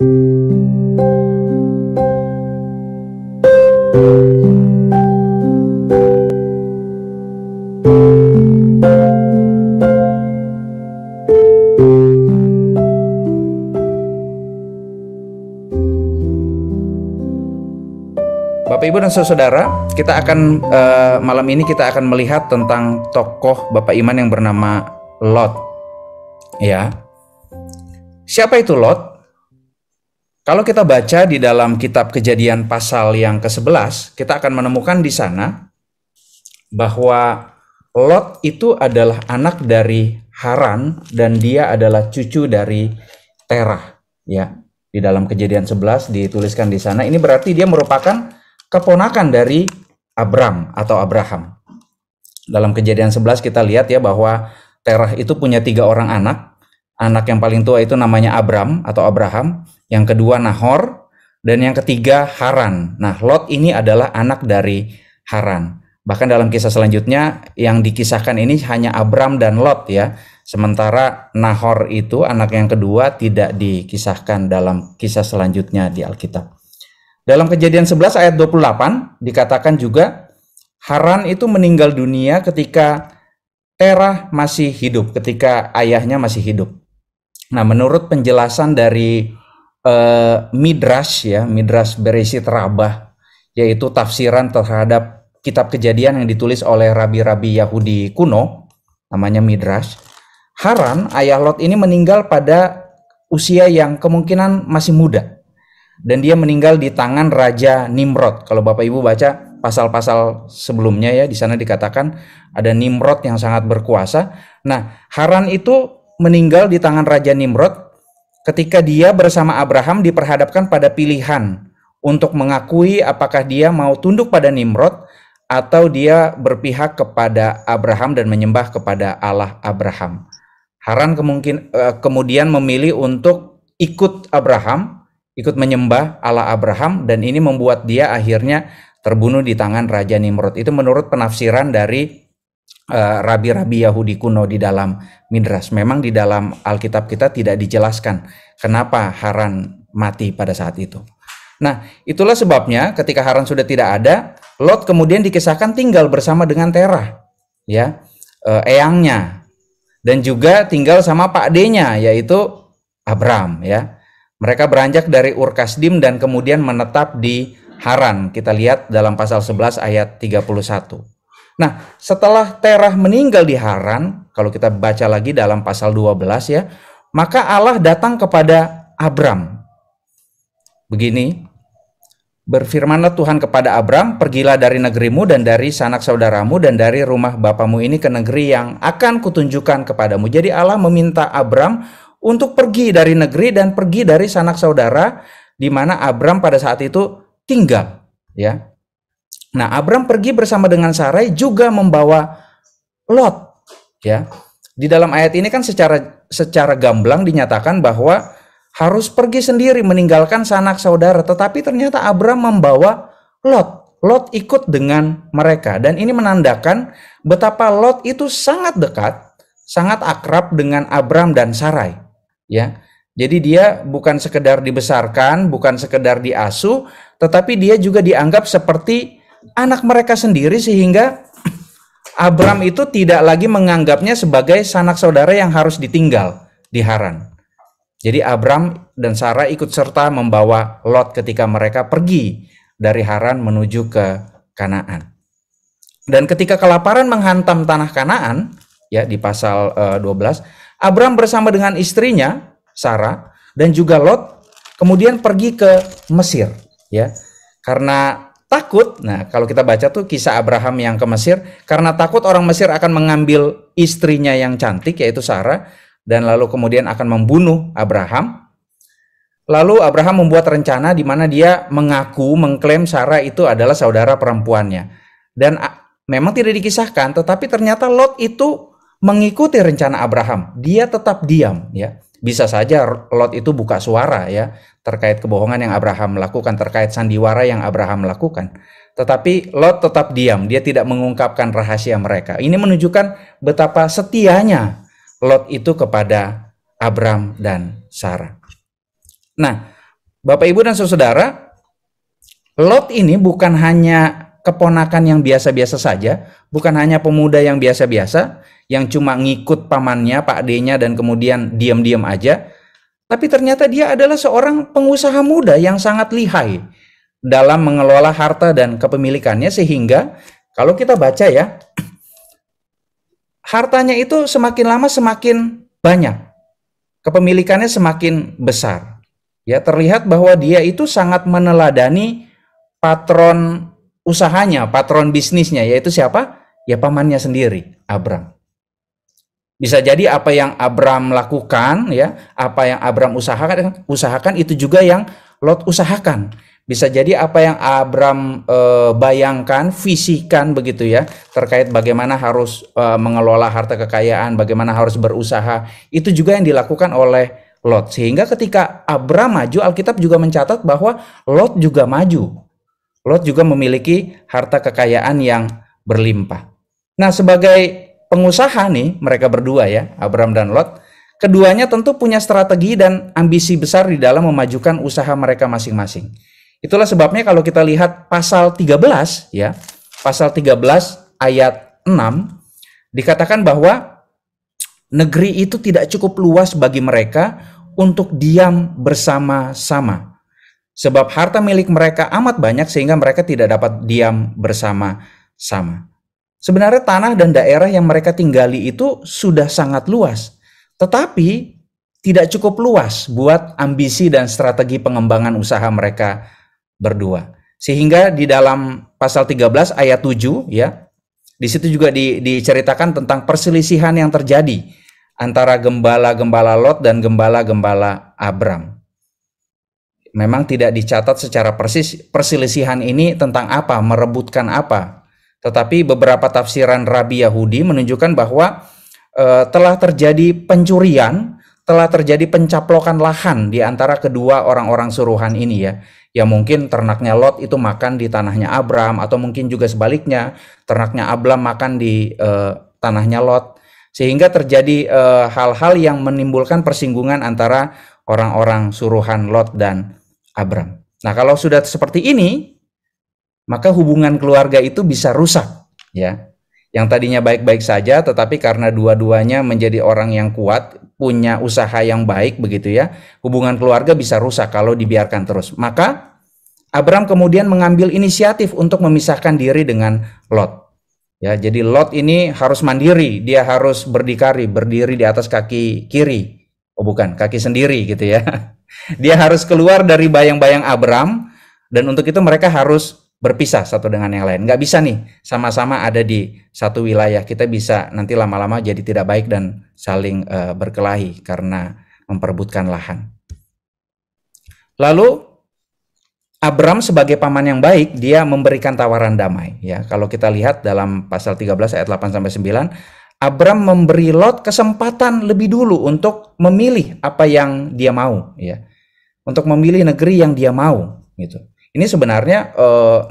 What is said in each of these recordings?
Bapak Ibu dan saudara, kita akan malam ini kita akan melihat tentang tokoh Bapak Iman yang bernama Lot. Ya. Siapa itu Lot? Kalau kita baca di dalam kitab Kejadian pasal yang ke-11, kita akan menemukan di sana bahwa Lot itu adalah anak dari Haran dan dia adalah cucu dari Terah. Ya. Di dalam Kejadian 11 dituliskan di sana, ini berarti dia merupakan keponakan dari Abram atau Abraham. Dalam Kejadian 11 kita lihat ya bahwa Terah itu punya 3 orang anak. Anak yang paling tua itu namanya Abram atau Abraham, yang kedua Nahor, dan yang ketiga Haran. Nah, Lot ini adalah anak dari Haran. Bahkan dalam kisah selanjutnya yang dikisahkan ini hanya Abram dan Lot ya. Sementara Nahor itu anak yang kedua tidak dikisahkan dalam kisah selanjutnya di Alkitab. Dalam Kejadian 11 ayat 28 dikatakan juga Haran itu meninggal dunia ketika Terah masih hidup, ketika ayahnya masih hidup. Nah, menurut penjelasan dari Midrash ya, Midrash Bereshit Rabbah, yaitu tafsiran terhadap kitab Kejadian yang ditulis oleh rabi-rabi Yahudi kuno, namanya Midrash. Haran, ayah Lot ini meninggal pada usia yang kemungkinan masih muda. Dan dia meninggal di tangan Raja Nimrod. Kalau Bapak Ibu baca pasal-pasal sebelumnya ya, di sana dikatakan ada Nimrod yang sangat berkuasa. Nah, Haran itu meninggal di tangan Raja Nimrod ketika dia bersama Abraham diperhadapkan pada pilihan untuk mengakui apakah dia mau tunduk pada Nimrod atau dia berpihak kepada Abraham dan menyembah kepada Allah Abraham. Haran kemudian memilih untuk ikut Abraham, ikut menyembah Allah Abraham, dan ini membuat dia akhirnya terbunuh di tangan Raja Nimrod. Itu menurut penafsiran dari rabi-rabi Yahudi kuno di dalam Midrash. Memang di dalam Alkitab kita tidak dijelaskan kenapa Haran mati pada saat itu. Nah, itulah sebabnya ketika Haran sudah tidak ada, Lot kemudian dikisahkan tinggal bersama dengan Terah, ya, eyangnya, dan juga tinggal sama Pak D-nya yaitu Abram, ya. Mereka beranjak dari Ur Kasdim dan kemudian menetap di Haran. Kita lihat dalam pasal 11 ayat 31. Nah, setelah Terah meninggal di Haran, kalau kita baca lagi dalam pasal 12 ya, maka Allah datang kepada Abram. Begini, berfirmanlah Tuhan kepada Abram, pergilah dari negerimu dan dari sanak saudaramu dan dari rumah bapamu ini ke negeri yang akan kutunjukkan kepadamu. Jadi Allah meminta Abram untuk pergi dari negeri dan pergi dari sanak saudara di mana Abram pada saat itu tinggal, ya. Nah, Abram pergi bersama dengan Sarai juga membawa Lot, ya. Di dalam ayat ini kan secara gamblang dinyatakan bahwa harus pergi sendiri meninggalkan sanak saudara, tetapi ternyata Abram membawa Lot. Lot ikut dengan mereka dan ini menandakan betapa Lot itu sangat dekat, sangat akrab dengan Abram dan Sarai. Ya, jadi dia bukan sekedar dibesarkan, bukan sekedar diasuh, tetapi dia juga dianggap seperti anak mereka sendiri sehingga Abram itu tidak lagi menganggapnya sebagai sanak saudara yang harus ditinggal di Haran. Jadi Abram dan Sarah ikut serta membawa Lot ketika mereka pergi dari Haran menuju ke Kanaan. Dan ketika kelaparan menghantam tanah Kanaan, ya di pasal 12, Abram bersama dengan istrinya Sarah dan juga Lot kemudian pergi ke Mesir, ya. Karena takut, nah kalau kita baca tuh kisah Abraham yang ke Mesir, karena takut orang Mesir akan mengambil istrinya yang cantik yaitu Sarah dan lalu kemudian akan membunuh Abraham. Lalu Abraham membuat rencana di mana dia mengklaim Sarah itu adalah saudara perempuannya. Dan memang tidak dikisahkan, tetapi ternyata Lot itu mengikuti rencana Abraham. Dia tetap diam, ya. Bisa saja Lot itu buka suara ya terkait kebohongan yang Abraham lakukan, terkait sandiwara yang Abraham lakukan. Tetapi Lot tetap diam, dia tidak mengungkapkan rahasia mereka. Ini menunjukkan betapa setianya Lot itu kepada Abram dan Sarah. Nah, Bapak Ibu dan Saudara, Lot ini bukan hanya keponakan yang biasa-biasa saja, bukan hanya pemuda yang biasa-biasa, yang cuma ngikut pamannya, Pak D-nya, dan kemudian diam-diam aja. Tapi ternyata dia adalah seorang pengusaha muda yang sangat lihai dalam mengelola harta dan kepemilikannya, sehingga kalau kita baca ya, hartanya itu semakin lama semakin banyak, kepemilikannya semakin besar. Ya, terlihat bahwa dia itu sangat meneladani patron usahanya, patron bisnisnya, yaitu siapa? Ya pamannya sendiri, Abram. Bisa jadi apa yang Abram lakukan, ya, apa yang Abram usahakan itu juga yang Lot usahakan. Bisa jadi apa yang Abram bayangkan, visikan begitu ya, terkait bagaimana harus mengelola harta kekayaan, bagaimana harus berusaha, itu juga yang dilakukan oleh Lot. Sehingga ketika Abram maju, Alkitab juga mencatat bahwa Lot juga maju. Lot juga memiliki harta kekayaan yang berlimpah. Nah, sebagai pengusaha nih, mereka berdua ya, Abram dan Lot, keduanya tentu punya strategi dan ambisi besar di dalam memajukan usaha mereka masing-masing. Itulah sebabnya kalau kita lihat pasal 13 ya, pasal 13 ayat 6 dikatakan bahwa negeri itu tidak cukup luas bagi mereka untuk diam bersama-sama. Sebab harta milik mereka amat banyak sehingga mereka tidak dapat diam bersama-sama. Sebenarnya tanah dan daerah yang mereka tinggali itu sudah sangat luas, tetapi tidak cukup luas buat ambisi dan strategi pengembangan usaha mereka berdua. Sehingga di dalam pasal 13 ayat 7 ya, di situ juga diceritakan tentang perselisihan yang terjadi antara gembala-gembala Lot dan gembala-gembala Abram. Memang tidak dicatat secara persis perselisihan ini tentang apa, merebutkan apa. Tetapi beberapa tafsiran Rabi Yahudi menunjukkan bahwa telah terjadi pencurian, telah terjadi pencaplokan lahan di antara kedua orang-orang suruhan ini ya. Ya mungkin ternaknya Lot itu makan di tanahnya Abram, atau mungkin juga sebaliknya, ternaknya Abram makan di tanahnya Lot. Sehingga terjadi hal-hal yang menimbulkan persinggungan antara orang-orang suruhan Lot dan Abram. Nah, kalau sudah seperti ini, maka hubungan keluarga itu bisa rusak ya. Yang tadinya baik-baik saja, tetapi karena dua-duanya menjadi orang yang kuat, punya usaha yang baik begitu ya, hubungan keluarga bisa rusak kalau dibiarkan terus. Maka Abram kemudian mengambil inisiatif untuk memisahkan diri dengan Lot. Ya, jadi Lot ini harus mandiri, dia harus berdikari, berdiri di atas kaki kiri. Oh bukan, kaki sendiri gitu ya. Dia harus keluar dari bayang-bayang Abram, dan untuk itu mereka harus berpisah satu dengan yang lain. Nggak bisa nih sama-sama ada di satu wilayah. Kita bisa nanti lama-lama jadi tidak baik dan saling berkelahi karena memperebutkan lahan. Lalu Abram sebagai paman yang baik, dia memberikan tawaran damai ya. Kalau kita lihat dalam pasal 13 ayat 8 sampai 9, Abram memberi Lot kesempatan lebih dulu untuk memilih apa yang dia mau ya. Untuk memilih negeri yang dia mau gitu. Ini sebenarnya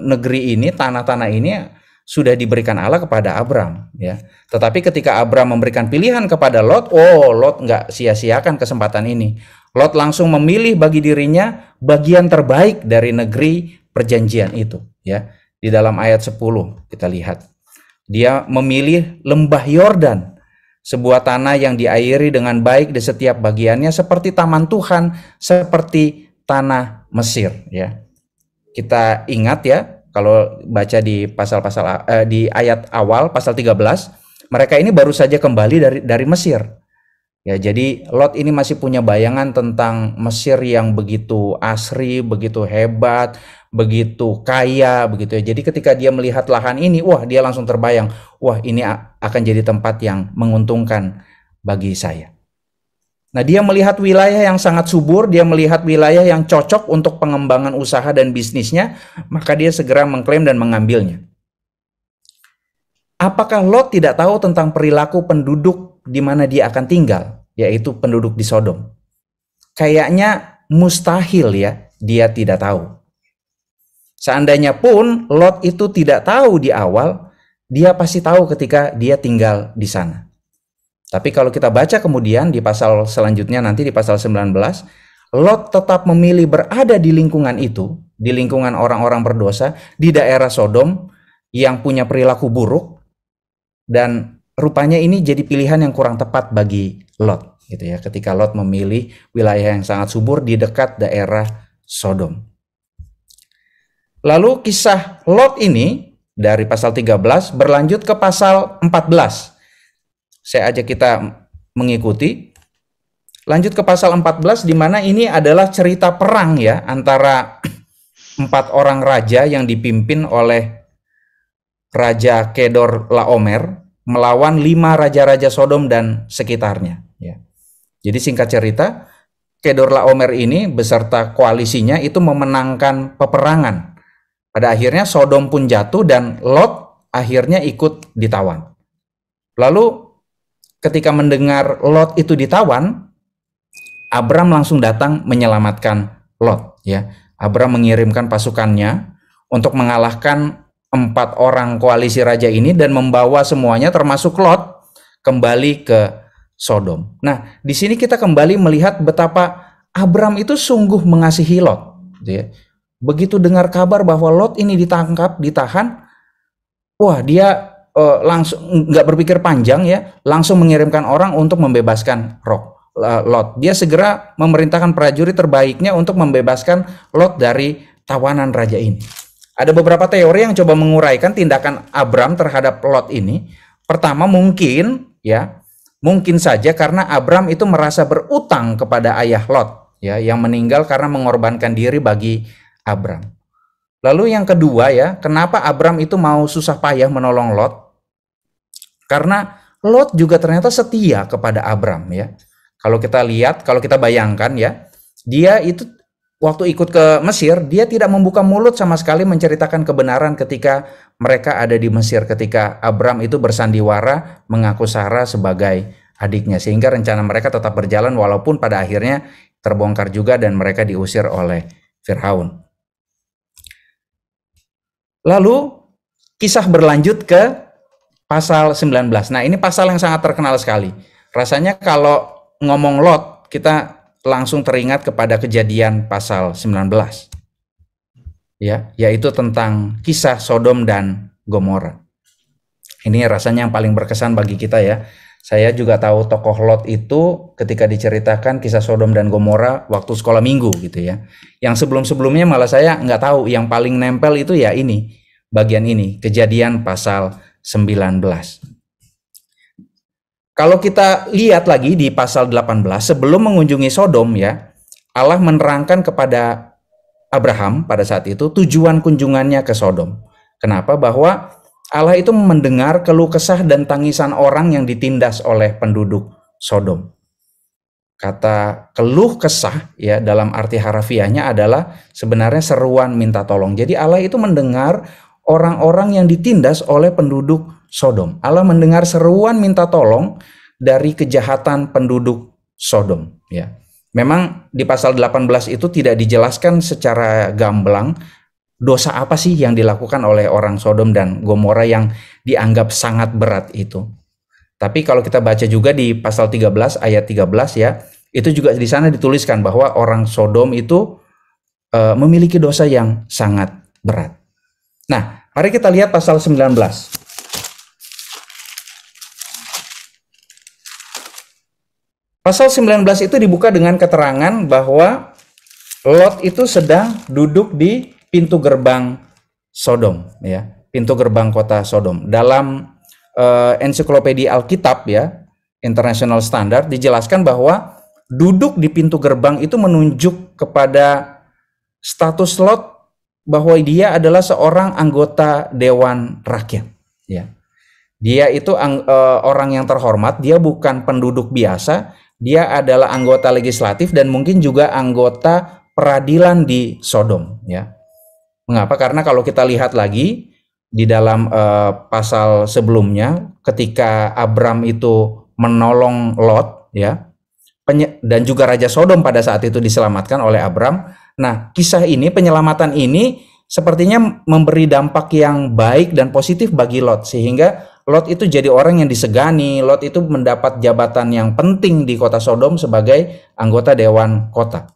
negeri ini, tanah-tanah ini sudah diberikan Allah kepada Abram ya. Tetapi ketika Abram memberikan pilihan kepada Lot, Lot nggak sia-siakan kesempatan ini. Lot langsung memilih bagi dirinya bagian terbaik dari negeri perjanjian itu ya. Di dalam ayat 10 kita lihat. Dia memilih lembah Yordan, sebuah tanah yang diairi dengan baik di setiap bagiannya, seperti taman Tuhan, seperti tanah Mesir ya. Kita ingat ya, kalau baca di pasal-pasal di ayat awal pasal 13, mereka ini baru saja kembali dari Mesir. Ya, jadi Lot ini masih punya bayangan tentang Mesir yang begitu asri, begitu hebat, begitu kaya, begitu ya. Jadi ketika dia melihat lahan ini, wah dia langsung terbayang, wah ini akan jadi tempat yang menguntungkan bagi saya. Nah, dia melihat wilayah yang sangat subur, dia melihat wilayah yang cocok untuk pengembangan usaha dan bisnisnya, maka dia segera mengklaim dan mengambilnya. Apakah Lot tidak tahu tentang perilaku penduduk di mana dia akan tinggal, yaitu penduduk di Sodom? Kayaknya mustahil ya, dia tidak tahu. Seandainya pun Lot itu tidak tahu di awal, dia pasti tahu ketika dia tinggal di sana. Tapi kalau kita baca kemudian di pasal selanjutnya nanti di pasal 19, Lot tetap memilih berada di lingkungan itu, di lingkungan orang-orang berdosa, di daerah Sodom yang punya perilaku buruk, dan rupanya ini jadi pilihan yang kurang tepat bagi Lot, gitu ya. Ketika Lot memilih wilayah yang sangat subur di dekat daerah Sodom. Lalu kisah Lot ini dari pasal 13 berlanjut ke pasal 14. Saya ajak kita mengikuti. Lanjut ke pasal 14 di mana ini adalah cerita perang ya antara 4 orang raja yang dipimpin oleh Raja Kedor Laomer melawan 5 raja-raja Sodom dan sekitarnya. Ya. Jadi singkat cerita, Kedor Laomer ini beserta koalisinya itu memenangkan peperangan. Pada akhirnya Sodom pun jatuh dan Lot akhirnya ikut ditawan. Lalu ketika mendengar Lot itu ditawan, Abram langsung datang menyelamatkan Lot. Ya, Abram mengirimkan pasukannya untuk mengalahkan 4 orang koalisi raja ini dan membawa semuanya termasuk Lot kembali ke Sodom. Nah, di sini kita kembali melihat betapa Abram itu sungguh mengasihi Lot. Ya. Begitu dengar kabar bahwa Lot ini ditangkap, ditahan, wah dia langsung nggak berpikir panjang ya, langsung mengirimkan orang untuk membebaskan Lot. Dia segera memerintahkan prajurit terbaiknya untuk membebaskan Lot dari tawanan raja ini. Ada beberapa teori yang coba menguraikan tindakan Abram terhadap Lot ini. Pertama mungkin saja karena Abram itu merasa berutang kepada ayah Lot ya, yang meninggal karena mengorbankan diri bagi Abram. Lalu yang kedua ya, kenapa Abram itu mau susah payah menolong Lot? Karena Lot juga ternyata setia kepada Abram ya. Kalau kita lihat, kalau kita bayangkan ya, dia itu waktu ikut ke Mesir, dia tidak membuka mulut sama sekali menceritakan kebenaran ketika mereka ada di Mesir, ketika Abram itu bersandiwara mengaku Sarah sebagai adiknya, sehingga rencana mereka tetap berjalan walaupun pada akhirnya terbongkar juga dan mereka diusir oleh Firaun. Lalu kisah berlanjut ke pasal 19. Nah, ini pasal yang sangat terkenal sekali. Rasanya kalau ngomong Lot, kita langsung teringat kepada Kejadian pasal 19. Ya, yaitu tentang kisah Sodom dan Gomora. Ini rasanya yang paling berkesan bagi kita ya. Saya juga tahu tokoh Lot itu ketika diceritakan kisah Sodom dan Gomora waktu sekolah minggu gitu ya. Yang sebelum-sebelumnya malah saya nggak tahu, yang paling nempel itu ya ini, bagian ini, Kejadian pasal 19. Kalau kita lihat lagi di pasal 18, sebelum mengunjungi Sodom ya, Allah menerangkan kepada Abraham pada saat itu tujuan kunjungannya ke Sodom. Kenapa? Bahwa Allah itu mendengar keluh kesah dan tangisan orang yang ditindas oleh penduduk Sodom. Kata keluh kesah ya dalam arti harafiahnya adalah sebenarnya seruan minta tolong. Jadi Allah itu mendengar orang-orang yang ditindas oleh penduduk Sodom. Allah mendengar seruan minta tolong dari kejahatan penduduk Sodom ya. Memang di pasal 18 itu tidak dijelaskan secara gamblang dosa apa sih yang dilakukan oleh orang Sodom dan Gomora yang dianggap sangat berat itu. Tapi kalau kita baca juga di pasal 13 ayat 13 ya, itu juga di sana dituliskan bahwa orang Sodom itu memiliki dosa yang sangat berat. Nah, mari kita lihat pasal 19. Pasal 19 itu dibuka dengan keterangan bahwa Lot itu sedang duduk di pintu gerbang Sodom ya, pintu gerbang kota Sodom. Dalam ensiklopedia Alkitab ya, International Standard dijelaskan bahwa duduk di pintu gerbang itu menunjuk kepada status Lot bahwa dia adalah seorang anggota dewan rakyat ya. Dia itu orang yang terhormat, dia bukan penduduk biasa, dia adalah anggota legislatif dan mungkin juga anggota peradilan di Sodom ya. Mengapa? Karena kalau kita lihat lagi di dalam pasal sebelumnya ketika Abram itu menolong Lot ya, dan juga Raja Sodom pada saat itu diselamatkan oleh Abram. Nah, kisah ini, penyelamatan ini sepertinya memberi dampak yang baik dan positif bagi Lot, sehingga Lot itu jadi orang yang disegani. Lot itu mendapat jabatan yang penting di kota Sodom sebagai anggota dewan kota.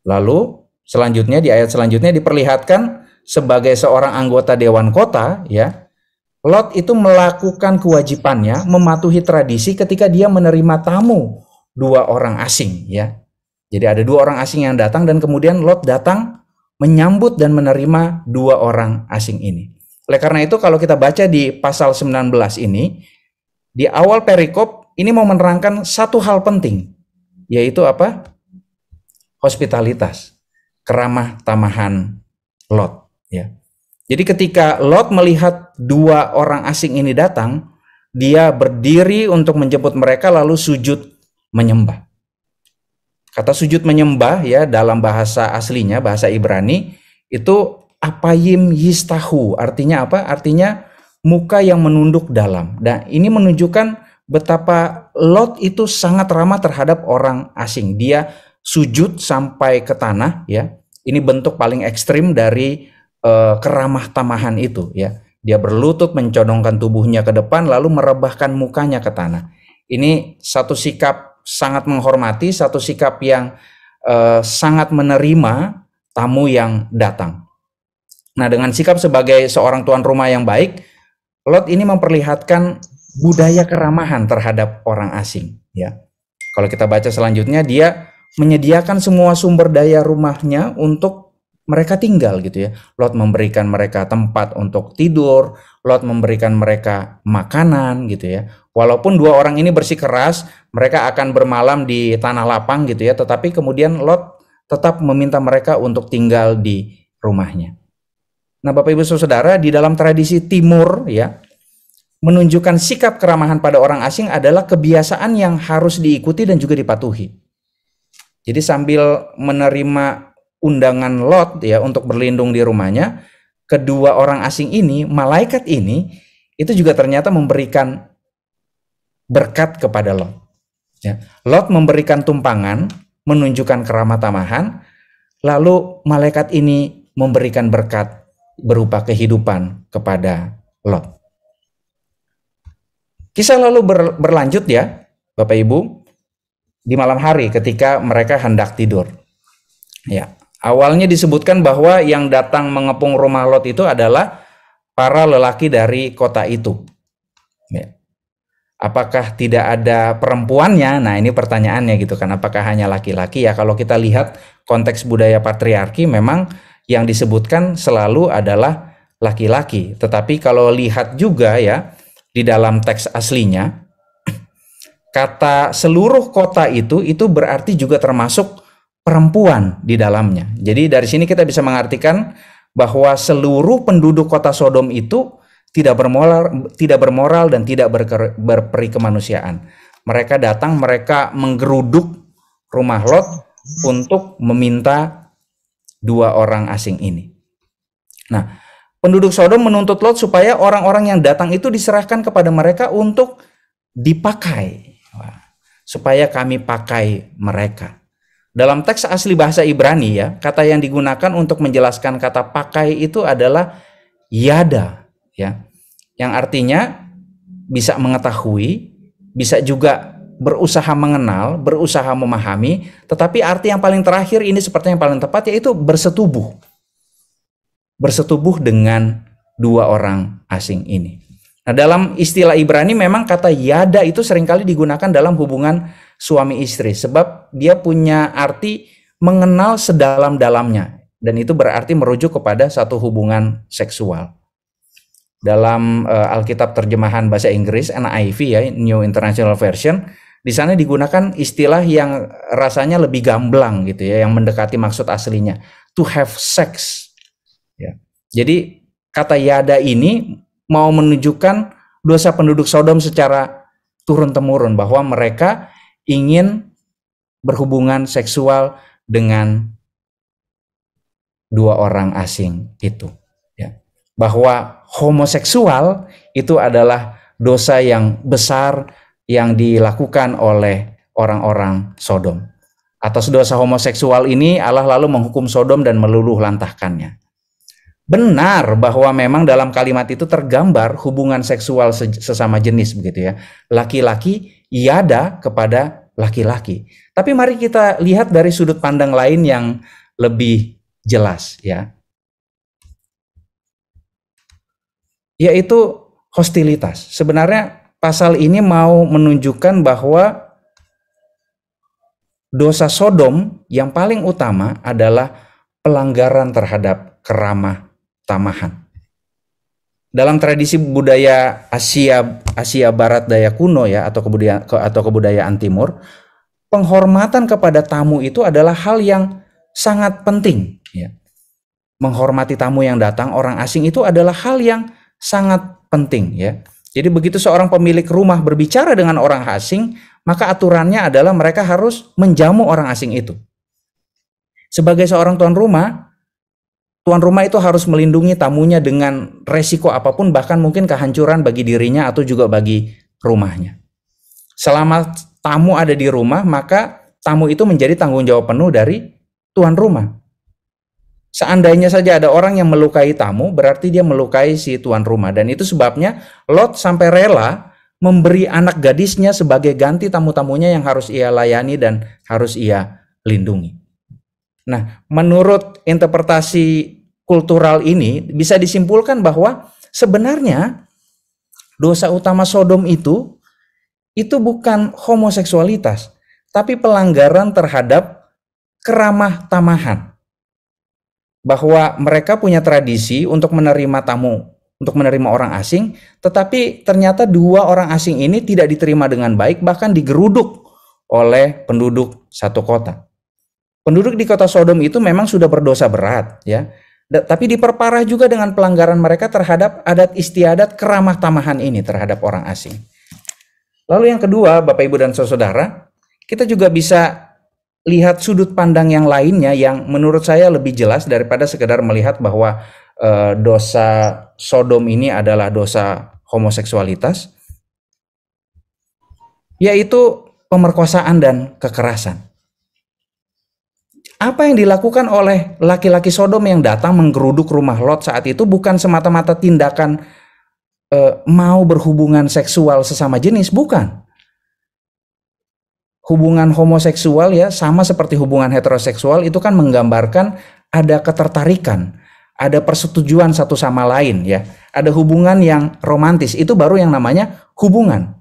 Lalu selanjutnya di ayat selanjutnya diperlihatkan sebagai seorang anggota dewan kota, ya, Lot itu melakukan kewajibannya mematuhi tradisi ketika dia menerima tamu dua orang asing, ya. Jadi ada dua orang asing yang datang dan kemudian Lot datang menyambut dan menerima dua orang asing ini. Oleh karena itu kalau kita baca di pasal 19 ini, di awal perikop ini mau menerangkan satu hal penting, yaitu apa? Hospitalitas, keramah tamahan Lot, ya. Jadi ketika Lot melihat dua orang asing ini datang, dia berdiri untuk menjemput mereka lalu sujud menyembah. Kata sujud menyembah, ya, dalam bahasa aslinya, bahasa Ibrani, itu apayim yistahu. Artinya apa? Artinya muka yang menunduk dalam. Dan ini menunjukkan betapa Lot itu sangat ramah terhadap orang asing. Dia sujud sampai ke tanah, ya. Ini bentuk paling ekstrim dari keramah tamahan itu, ya. Dia berlutut, mencodongkan tubuhnya ke depan lalu merebahkan mukanya ke tanah. Ini satu sikap sangat menghormati, satu sikap yang sangat menerima tamu yang datang. Nah, dengan sikap sebagai seorang tuan rumah yang baik, Lot ini memperlihatkan budaya keramahan terhadap orang asing, ya. Kalau kita baca selanjutnya, dia menyediakan semua sumber daya rumahnya untuk mereka tinggal, gitu ya. Lot memberikan mereka tempat untuk tidur, Lot memberikan mereka makanan, gitu ya. Walaupun dua orang ini bersikeras, mereka akan bermalam di tanah lapang, gitu ya, tetapi kemudian Lot tetap meminta mereka untuk tinggal di rumahnya. Nah, Bapak Ibu Saudara, di dalam tradisi Timur, ya, menunjukkan sikap keramahan pada orang asing adalah kebiasaan yang harus diikuti dan juga dipatuhi. Jadi sambil menerima undangan Lot, ya, untuk berlindung di rumahnya, kedua orang asing ini, malaikat ini, itu juga ternyata memberikan berkat kepada Lot, ya. Lot memberikan tumpangan, menunjukkan keramah tamahan, lalu malaikat ini memberikan berkat berupa kehidupan kepada Lot. Kisah lalu berlanjut, ya, Bapak Ibu, di malam hari ketika mereka hendak tidur, ya. Awalnya disebutkan bahwa yang datang mengepung rumah Lot itu adalah para lelaki dari kota itu, ya. Apakah tidak ada perempuannya? Nah, ini pertanyaannya, gitu kan. Apakah hanya laki-laki? Ya, kalau kita lihat konteks budaya patriarki, memang yang disebutkan selalu adalah laki-laki. Tetapi kalau lihat juga, ya, di dalam teks aslinya, kata seluruh kota itu berarti juga termasuk perempuan di dalamnya. Jadi dari sini kita bisa mengartikan bahwa seluruh penduduk kota Sodom itu tidak bermoral dan tidak berperi kemanusiaan. Mereka datang, mereka menggeruduk rumah Lot untuk meminta dua orang asing ini. Nah, penduduk Sodom menuntut Lot supaya orang-orang yang datang itu diserahkan kepada mereka untuk dipakai. Supaya kami pakai mereka. Dalam teks asli bahasa Ibrani, ya, kata yang digunakan untuk menjelaskan kata pakai itu adalah yada, ya, yang artinya bisa mengetahui, bisa juga berusaha mengenal, berusaha memahami, tetapi arti yang paling terakhir ini seperti yang paling tepat, yaitu bersetubuh. Bersetubuh dengan dua orang asing ini. Nah, dalam istilah Ibrani memang kata yada itu seringkali digunakan dalam hubungan suami istri, sebab dia punya arti mengenal sedalam-dalamnya, dan itu berarti merujuk kepada satu hubungan seksual. Dalam Alkitab terjemahan bahasa Inggris NIV, ya, New International Version, di sana digunakan istilah yang rasanya lebih gamblang, gitu ya, yang mendekati maksud aslinya, to have sex, ya. Jadi kata yada ini mau menunjukkan dosa penduduk Sodom secara turun-temurun, bahwa mereka ingin berhubungan seksual dengan dua orang asing itu, ya. Bahwa homoseksual itu adalah dosa yang besar yang dilakukan oleh orang-orang Sodom. Atas dosa homoseksual ini Allah lalu menghukum Sodom dan meluluh lantahkannya. Benar bahwa memang dalam kalimat itu tergambar hubungan seksual sesama jenis, begitu ya. Laki-laki yada kepada laki-laki. Tapi mari kita lihat dari sudut pandang lain yang lebih jelas ya. Yaitu hostilitas. Sebenarnya pasal ini mau menunjukkan bahwa dosa Sodom yang paling utama adalah pelanggaran terhadap keramah tamahan. Dalam tradisi budaya Asia Barat daya kuno ya, atau kebudayaan Timur, penghormatan kepada tamu itu adalah hal yang sangat penting ya. Menghormati tamu yang datang, orang asing, itu adalah hal yang sangat penting ya. Jadi begitu seorang pemilik rumah berbicara dengan orang asing, maka aturannya adalah mereka harus menjamu orang asing itu. Sebagai seorang tuan rumah itu harus melindungi tamunya dengan resiko apapun, bahkan mungkin kehancuran bagi dirinya atau juga bagi rumahnya. Selama tamu ada di rumah, maka tamu itu menjadi tanggung jawab penuh dari tuan rumah. Seandainya saja ada orang yang melukai tamu, berarti dia melukai si tuan rumah. Dan itu sebabnya Lot sampai rela memberi anak gadisnya sebagai ganti tamu-tamunya yang harus ia layani dan harus ia lindungi. Nah, menurut interpretasi kultural ini bisa disimpulkan bahwa sebenarnya dosa utama Sodom itu bukan homoseksualitas, tapi pelanggaran terhadap keramah tamahan. Bahwa mereka punya tradisi untuk menerima tamu, untuk menerima orang asing, tetapi ternyata dua orang asing ini tidak diterima dengan baik, bahkan digeruduk oleh penduduk satu kota. Penduduk di kota Sodom itu memang sudah berdosa berat ya, tapi diperparah juga dengan pelanggaran mereka terhadap adat istiadat keramah tamahan ini terhadap orang asing. Lalu yang kedua, Bapak Ibu dan Saudara, kita juga bisa lihat sudut pandang yang lainnya yang menurut saya lebih jelas daripada sekedar melihat bahwa dosa Sodom ini adalah dosa homoseksualitas, yaitu pemerkosaan dan kekerasan. Apa yang dilakukan oleh laki-laki Sodom yang datang menggeruduk rumah Lot saat itu bukan semata-mata tindakan mau berhubungan seksual sesama jenis, bukan. Hubungan homoseksual ya, sama seperti hubungan heteroseksual, itu kan menggambarkan ada ketertarikan, ada persetujuan satu sama lain ya, ada hubungan yang romantis, itu baru yang namanya hubungan.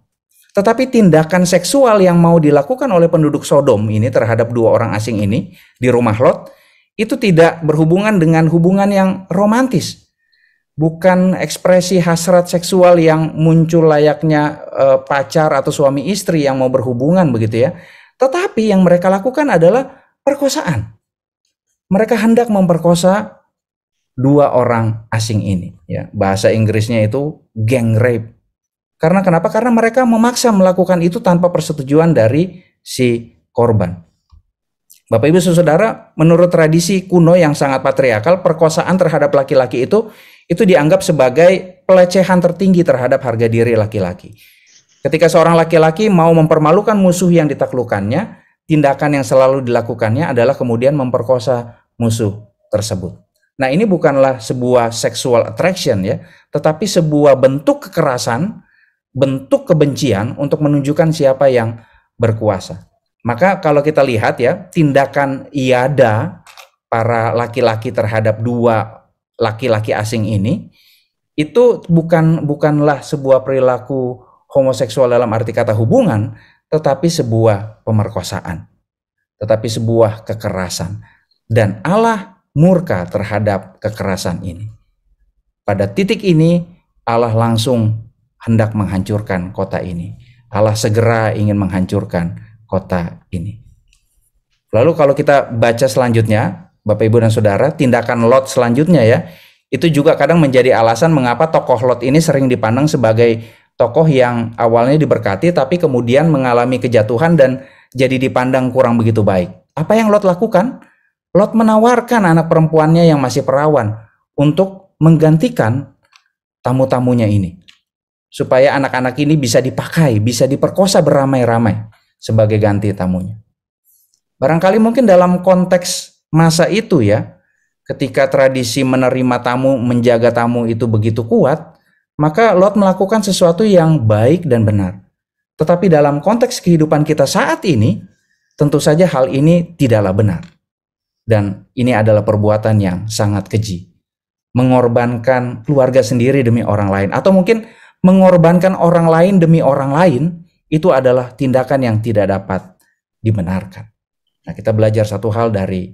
Tetapi tindakan seksual yang mau dilakukan oleh penduduk Sodom ini terhadap dua orang asing ini di rumah Lot, itu tidak berhubungan dengan hubungan yang romantis. Bukan ekspresi hasrat seksual yang muncul layaknya pacar atau suami istri yang mau berhubungan begitu ya. Tetapi yang mereka lakukan adalah perkosaan. Mereka hendak memperkosa dua orang asing ini ya. Bahasa Inggrisnya itu gang rape. Karena kenapa? Karena mereka memaksa melakukan itu tanpa persetujuan dari si korban. Bapak Ibu Saudara, menurut tradisi kuno yang sangat patriarkal, perkosaan terhadap laki-laki itu dianggap sebagai pelecehan tertinggi terhadap harga diri laki-laki. Ketika seorang laki-laki mau mempermalukan musuh yang ditaklukkannya, tindakan yang selalu dilakukannya adalah kemudian memperkosa musuh tersebut. Nah, ini bukanlah sebuah sexual attraction ya, tetapi sebuah bentuk kekerasan, bentuk kebencian untuk menunjukkan siapa yang berkuasa. Maka kalau kita lihat ya, tindakan iada para laki-laki terhadap dua laki-laki asing ini itu bukanlah sebuah perilaku homoseksual dalam arti kata hubungan, tetapi sebuah pemerkosaan, tetapi sebuah kekerasan. Dan Allah murka terhadap kekerasan ini. Pada titik ini Allah langsung hendak menghancurkan kota ini. Allah segera ingin menghancurkan kota ini. Lalu kalau kita baca selanjutnya, Bapak Ibu dan Saudara, tindakan Lot selanjutnya ya, itu juga kadang menjadi alasan mengapa tokoh Lot ini sering dipandang sebagai tokoh yang awalnya diberkati tapi kemudian mengalami kejatuhan dan jadi dipandang kurang begitu baik. Apa yang Lot lakukan? Lot menawarkan anak perempuannya yang masih perawan untuk menggantikan tamu-tamunya ini. Supaya anak-anak ini bisa dipakai, bisa diperkosa beramai-ramai sebagai ganti tamunya. Barangkali mungkin dalam konteks masa itu ya, ketika tradisi menerima tamu, menjaga tamu itu begitu kuat, maka Lot melakukan sesuatu yang baik dan benar. Tetapi dalam konteks kehidupan kita saat ini, tentu saja hal ini tidaklah benar. Dan ini adalah perbuatan yang sangat keji. Mengorbankan keluarga sendiri demi orang lain, atau mungkin mengorbankan orang lain demi orang lain, itu adalah tindakan yang tidak dapat dibenarkan. Nah, kita belajar satu hal dari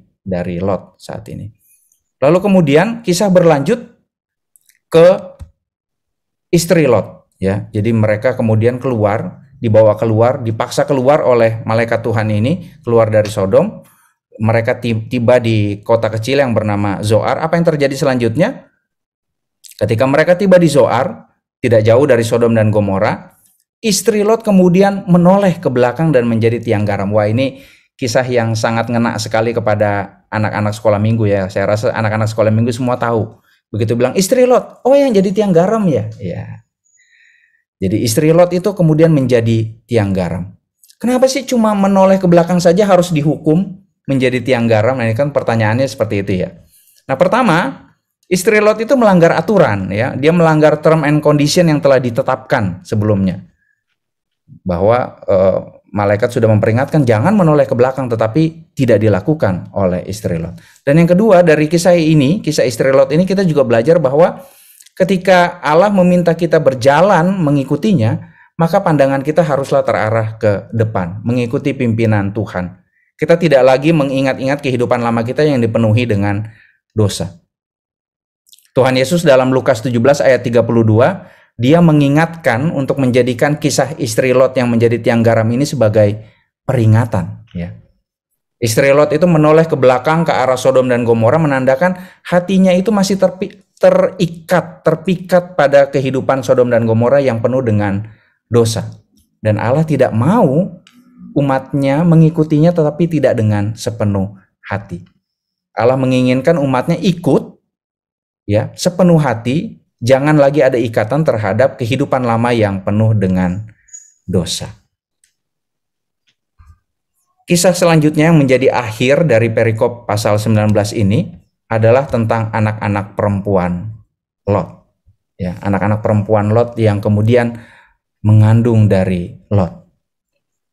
Lot saat ini. Lalu kemudian kisah berlanjut ke istri Lot, ya. Jadi mereka kemudian dibawa keluar, dipaksa keluar oleh malaikat Tuhan ini, keluar dari Sodom. Mereka tiba di kota kecil yang bernama Zoar. Apa yang terjadi selanjutnya? Ketika mereka tiba di Zoar, tidak jauh dari Sodom dan Gomora, istri Lot kemudian menoleh ke belakang dan menjadi tiang garam. Wah, ini kisah yang sangat ngena sekali kepada anak-anak sekolah minggu ya. Saya rasa anak-anak sekolah minggu semua tahu. Begitu bilang istri Lot, oh yang jadi tiang garam ya. Ya. Jadi istri Lot itu kemudian menjadi tiang garam. Kenapa sih cuma menoleh ke belakang saja harus dihukum menjadi tiang garam? Nah, ini kan pertanyaannya seperti itu ya. Nah, pertama, istri Lot itu melanggar aturan ya. Dia melanggar term and condition yang telah ditetapkan sebelumnya. Bahwa malaikat sudah memperingatkan jangan menoleh ke belakang, tetapi tidak dilakukan oleh istri Lot. Dan yang kedua, dari kisah istri Lot ini kita juga belajar bahwa ketika Allah meminta kita berjalan mengikutinya, maka pandangan kita haruslah terarah ke depan, mengikuti pimpinan Tuhan. Kita tidak lagi mengingat-ingat kehidupan lama kita yang dipenuhi dengan dosa. Tuhan Yesus dalam Lukas 17 ayat 32, dia mengingatkan untuk menjadikan kisah istri Lot yang menjadi tiang garam ini sebagai peringatan. Ya. Istri Lot itu menoleh ke belakang ke arah Sodom dan Gomora, menandakan hatinya itu masih terpikat pada kehidupan Sodom dan Gomora yang penuh dengan dosa. Dan Allah tidak mau umatnya mengikutinya tetapi tidak dengan sepenuh hati. Allah menginginkan umatnya ikut ya sepenuh hati, jangan lagi ada ikatan terhadap kehidupan lama yang penuh dengan dosa. Kisah selanjutnya yang menjadi akhir dari perikop pasal 19 ini adalah tentang anak-anak perempuan Lot. Ya, anak-anak perempuan Lot yang kemudian mengandung dari Lot.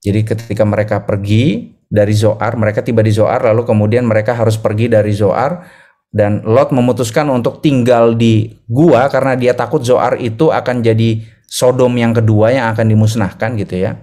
Jadi ketika mereka pergi dari Zoar, mereka tiba di Zoar, lalu kemudian mereka harus pergi dari Zoar, dan Lot memutuskan untuk tinggal di gua karena dia takut Zoar itu akan jadi Sodom yang kedua yang akan dimusnahkan gitu ya.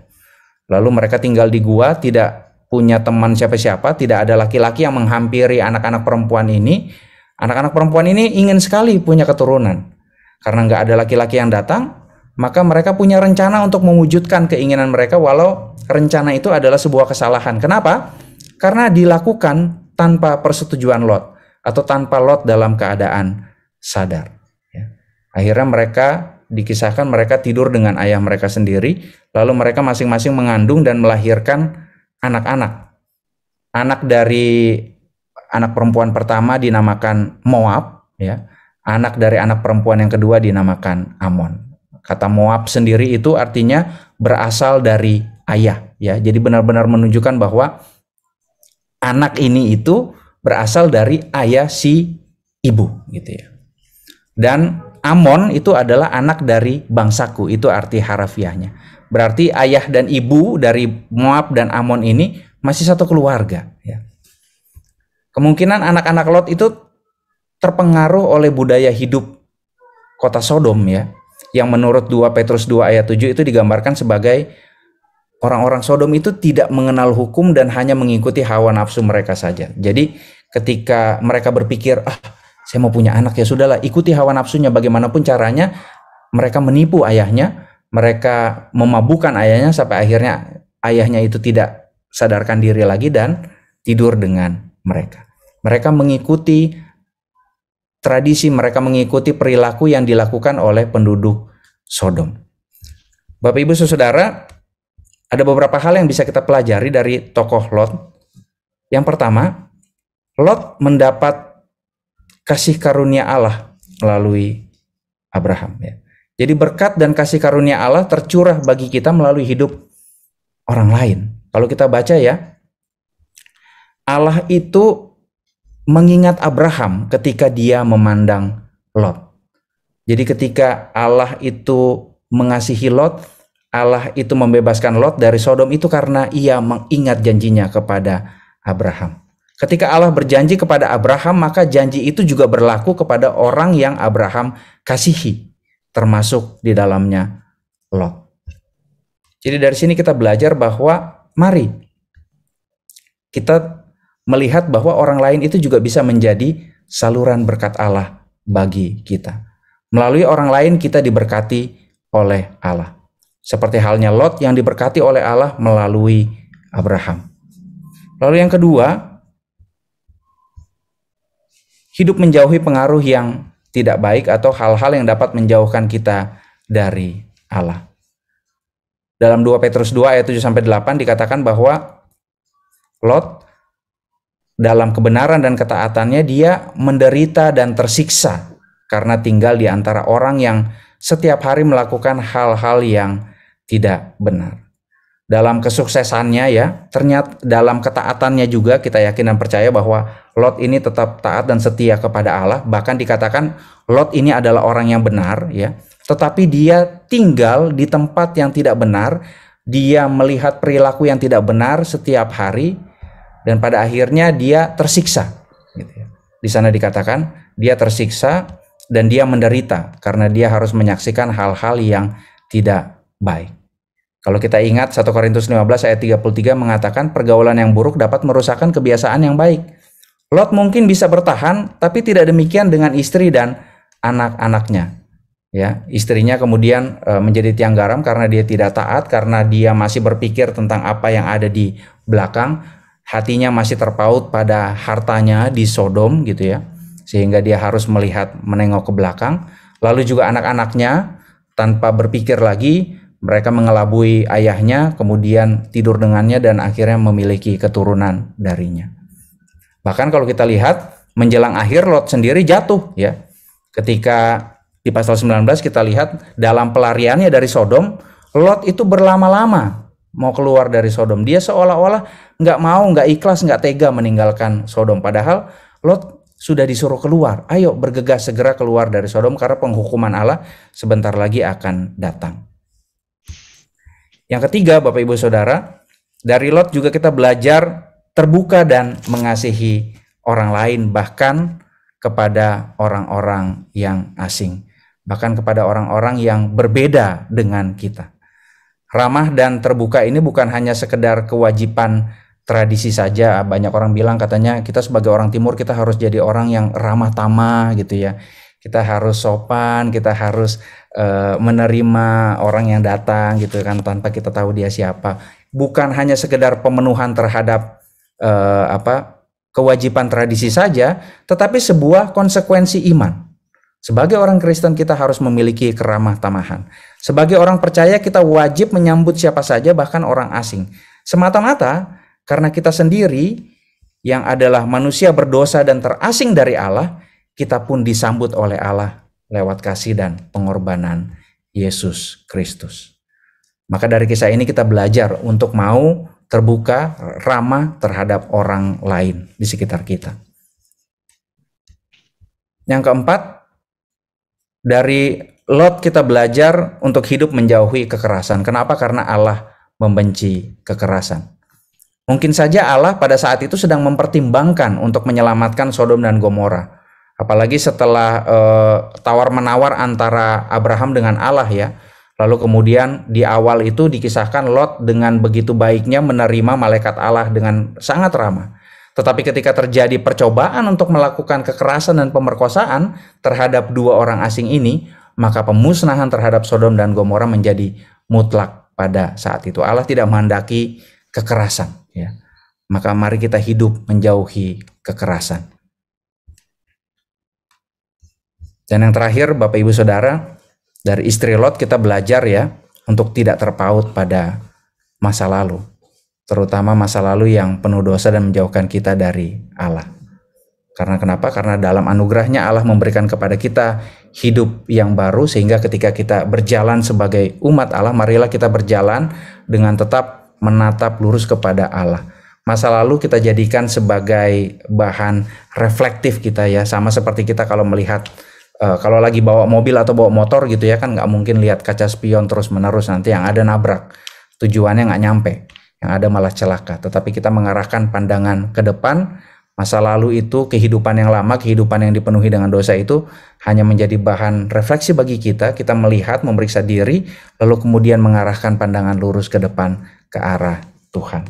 Lalu mereka tinggal di gua, tidak punya teman siapa-siapa, tidak ada laki-laki yang menghampiri anak-anak perempuan ini. Anak-anak perempuan ini ingin sekali punya keturunan. Karena nggak ada laki-laki yang datang, maka mereka punya rencana untuk mewujudkan keinginan mereka, walau rencana itu adalah sebuah kesalahan. Kenapa? Karena dilakukan tanpa persetujuan Lot atau tanpa Lot dalam keadaan sadar. Ya. Akhirnya mereka dikisahkan mereka tidur dengan ayah mereka sendiri, lalu mereka masing-masing mengandung dan melahirkan anak-anak. Anak dari anak perempuan pertama dinamakan Moab, ya. Anak dari anak perempuan yang kedua dinamakan Amon. Kata Moab sendiri itu artinya berasal dari ayah, ya. Jadi benar-benar menunjukkan bahwa anak ini itu berasal dari ayah si ibu, gitu ya. Dan Amon itu adalah anak dari bangsaku, itu arti harafiahnya. Berarti ayah dan ibu dari Moab dan Amon ini masih satu keluarga, ya. Kemungkinan anak-anak Lot itu terpengaruh oleh budaya hidup kota Sodom, ya. Yang menurut 2 Petrus 2 ayat 7 itu digambarkan sebagai orang-orang Sodom itu tidak mengenal hukum dan hanya mengikuti hawa nafsu mereka saja. Jadi ketika mereka berpikir, saya mau punya anak, ya sudahlah, ikuti hawa nafsunya bagaimanapun caranya, mereka menipu ayahnya, mereka memabukkan ayahnya sampai akhirnya ayahnya itu tidak sadarkan diri lagi dan tidur dengan mereka. Mereka mengikuti tradisi, mereka mengikuti perilaku yang dilakukan oleh penduduk Sodom. Bapak Ibu Saudara, ada beberapa hal yang bisa kita pelajari dari tokoh Lot. Yang pertama, Lot mendapat kasih karunia Allah melalui Abraham, ya. Jadi berkat dan kasih karunia Allah tercurah bagi kita melalui hidup orang lain. Kalau kita baca ya, Allah itu mengingat Abraham ketika dia memandang Lot. Jadi ketika Allah itu mengasihi Lot, Allah itu membebaskan Lot dari Sodom itu karena ia mengingat janjinya kepada Abraham. Ketika Allah berjanji kepada Abraham, maka janji itu juga berlaku kepada orang yang Abraham kasihi, termasuk di dalamnya Lot. Jadi dari sini kita belajar bahwa mari kita melihat bahwa orang lain itu juga bisa menjadi saluran berkat Allah bagi kita. Melalui orang lain kita diberkati oleh Allah. Seperti halnya Lot yang diberkati oleh Allah melalui Abraham. Lalu yang kedua, hidup menjauhi pengaruh yang tidak baik atau hal-hal yang dapat menjauhkan kita dari Allah. Dalam 2 Petrus 2 ayat 7-8 dikatakan bahwa Lot dalam kebenaran dan ketaatannya dia menderita dan tersiksa karena tinggal di antara orang yang setiap hari melakukan hal-hal yang tidak benar. Dalam kesuksesannya ya, ternyata dalam ketaatannya juga kita yakin dan percaya bahwa Lot ini tetap taat dan setia kepada Allah. Bahkan dikatakan Lot ini adalah orang yang benar ya, tetapi dia tinggal di tempat yang tidak benar. Dia melihat perilaku yang tidak benar setiap hari dan pada akhirnya dia tersiksa gitu ya. Di sana dikatakan dia tersiksa dan dia menderita karena dia harus menyaksikan hal-hal yang tidak baik. Kalau kita ingat 1 Korintus 15 ayat 33 mengatakan pergaulan yang buruk dapat merusakkan kebiasaan yang baik. Lot mungkin bisa bertahan, tapi tidak demikian dengan istri dan anak-anaknya. Ya, istrinya kemudian menjadi tiang garam karena dia tidak taat, karena dia masih berpikir tentang apa yang ada di belakang. Hatinya masih terpaut pada hartanya di Sodom gitu ya. Sehingga dia harus menengok ke belakang. Lalu juga anak-anaknya tanpa berpikir lagi mereka mengelabui ayahnya, kemudian tidur dengannya dan akhirnya memiliki keturunan darinya. Bahkan kalau kita lihat menjelang akhir Lot sendiri jatuh ya. Ketika di pasal 19 kita lihat dalam pelariannya dari Sodom, Lot itu berlama-lama mau keluar dari Sodom. Dia seolah-olah nggak ikhlas, nggak tega meninggalkan Sodom. Padahal Lot sudah disuruh keluar. Ayo bergegas segera keluar dari Sodom karena penghukuman Allah sebentar lagi akan datang. Yang ketiga, Bapak Ibu Saudara, dari Lot juga kita belajar terbuka dan mengasihi orang lain, bahkan kepada orang-orang yang asing, bahkan kepada orang-orang yang berbeda dengan kita. Ramah dan terbuka ini bukan hanya sekedar kewajiban tradisi saja. Banyak orang bilang katanya kita sebagai orang Timur kita harus jadi orang yang ramah tamah gitu ya. Kita harus sopan, kita harus menerima orang yang datang gitu kan tanpa kita tahu dia siapa. Bukan hanya sekedar pemenuhan terhadap kewajiban tradisi saja, tetapi sebuah konsekuensi iman. Sebagai orang Kristen kita harus memiliki keramah tamahan. Sebagai orang percaya kita wajib menyambut siapa saja, bahkan orang asing. Semata-mata karena kita sendiri yang adalah manusia berdosa dan terasing dari Allah, kita pun disambut oleh Allah lewat kasih dan pengorbanan Yesus Kristus. Maka dari kisah ini kita belajar untuk mau terbuka, ramah terhadap orang lain di sekitar kita. Yang keempat, dari Lot kita belajar untuk hidup menjauhi kekerasan. Kenapa? Karena Allah membenci kekerasan. Mungkin saja Allah pada saat itu sedang mempertimbangkan untuk menyelamatkan Sodom dan Gomora. Apalagi setelah tawar-menawar antara Abraham dengan Allah ya. Lalu kemudian di awal itu dikisahkan Lot dengan begitu baiknya menerima malaikat Allah dengan sangat ramah. Tetapi ketika terjadi percobaan untuk melakukan kekerasan dan pemerkosaan terhadap dua orang asing ini, maka pemusnahan terhadap Sodom dan Gomora menjadi mutlak pada saat itu. Allah tidak menghendaki kekerasan ya. Maka mari kita hidup menjauhi kekerasan. Dan yang terakhir Bapak Ibu Saudara, dari istri Lot kita belajar ya untuk tidak terpaut pada masa lalu, terutama masa lalu yang penuh dosa dan menjauhkan kita dari Allah. Karena kenapa? Karena dalam anugerahnya Allah memberikan kepada kita hidup yang baru, sehingga ketika kita berjalan sebagai umat Allah, marilah kita berjalan dengan tetap menatap lurus kepada Allah. Masa lalu kita jadikan sebagai bahan reflektif kita ya, sama seperti kita kalau melihat Kalau lagi bawa mobil atau bawa motor gitu ya kan nggak mungkin lihat kaca spion terus menerus, nanti yang ada nabrak, tujuannya nggak nyampe, yang ada malah celaka. Tetapi kita mengarahkan pandangan ke depan, masa lalu itu, kehidupan yang lama, kehidupan yang dipenuhi dengan dosa itu hanya menjadi bahan refleksi bagi kita. Kita melihat, memeriksa diri, lalu kemudian mengarahkan pandangan lurus ke depan ke arah Tuhan.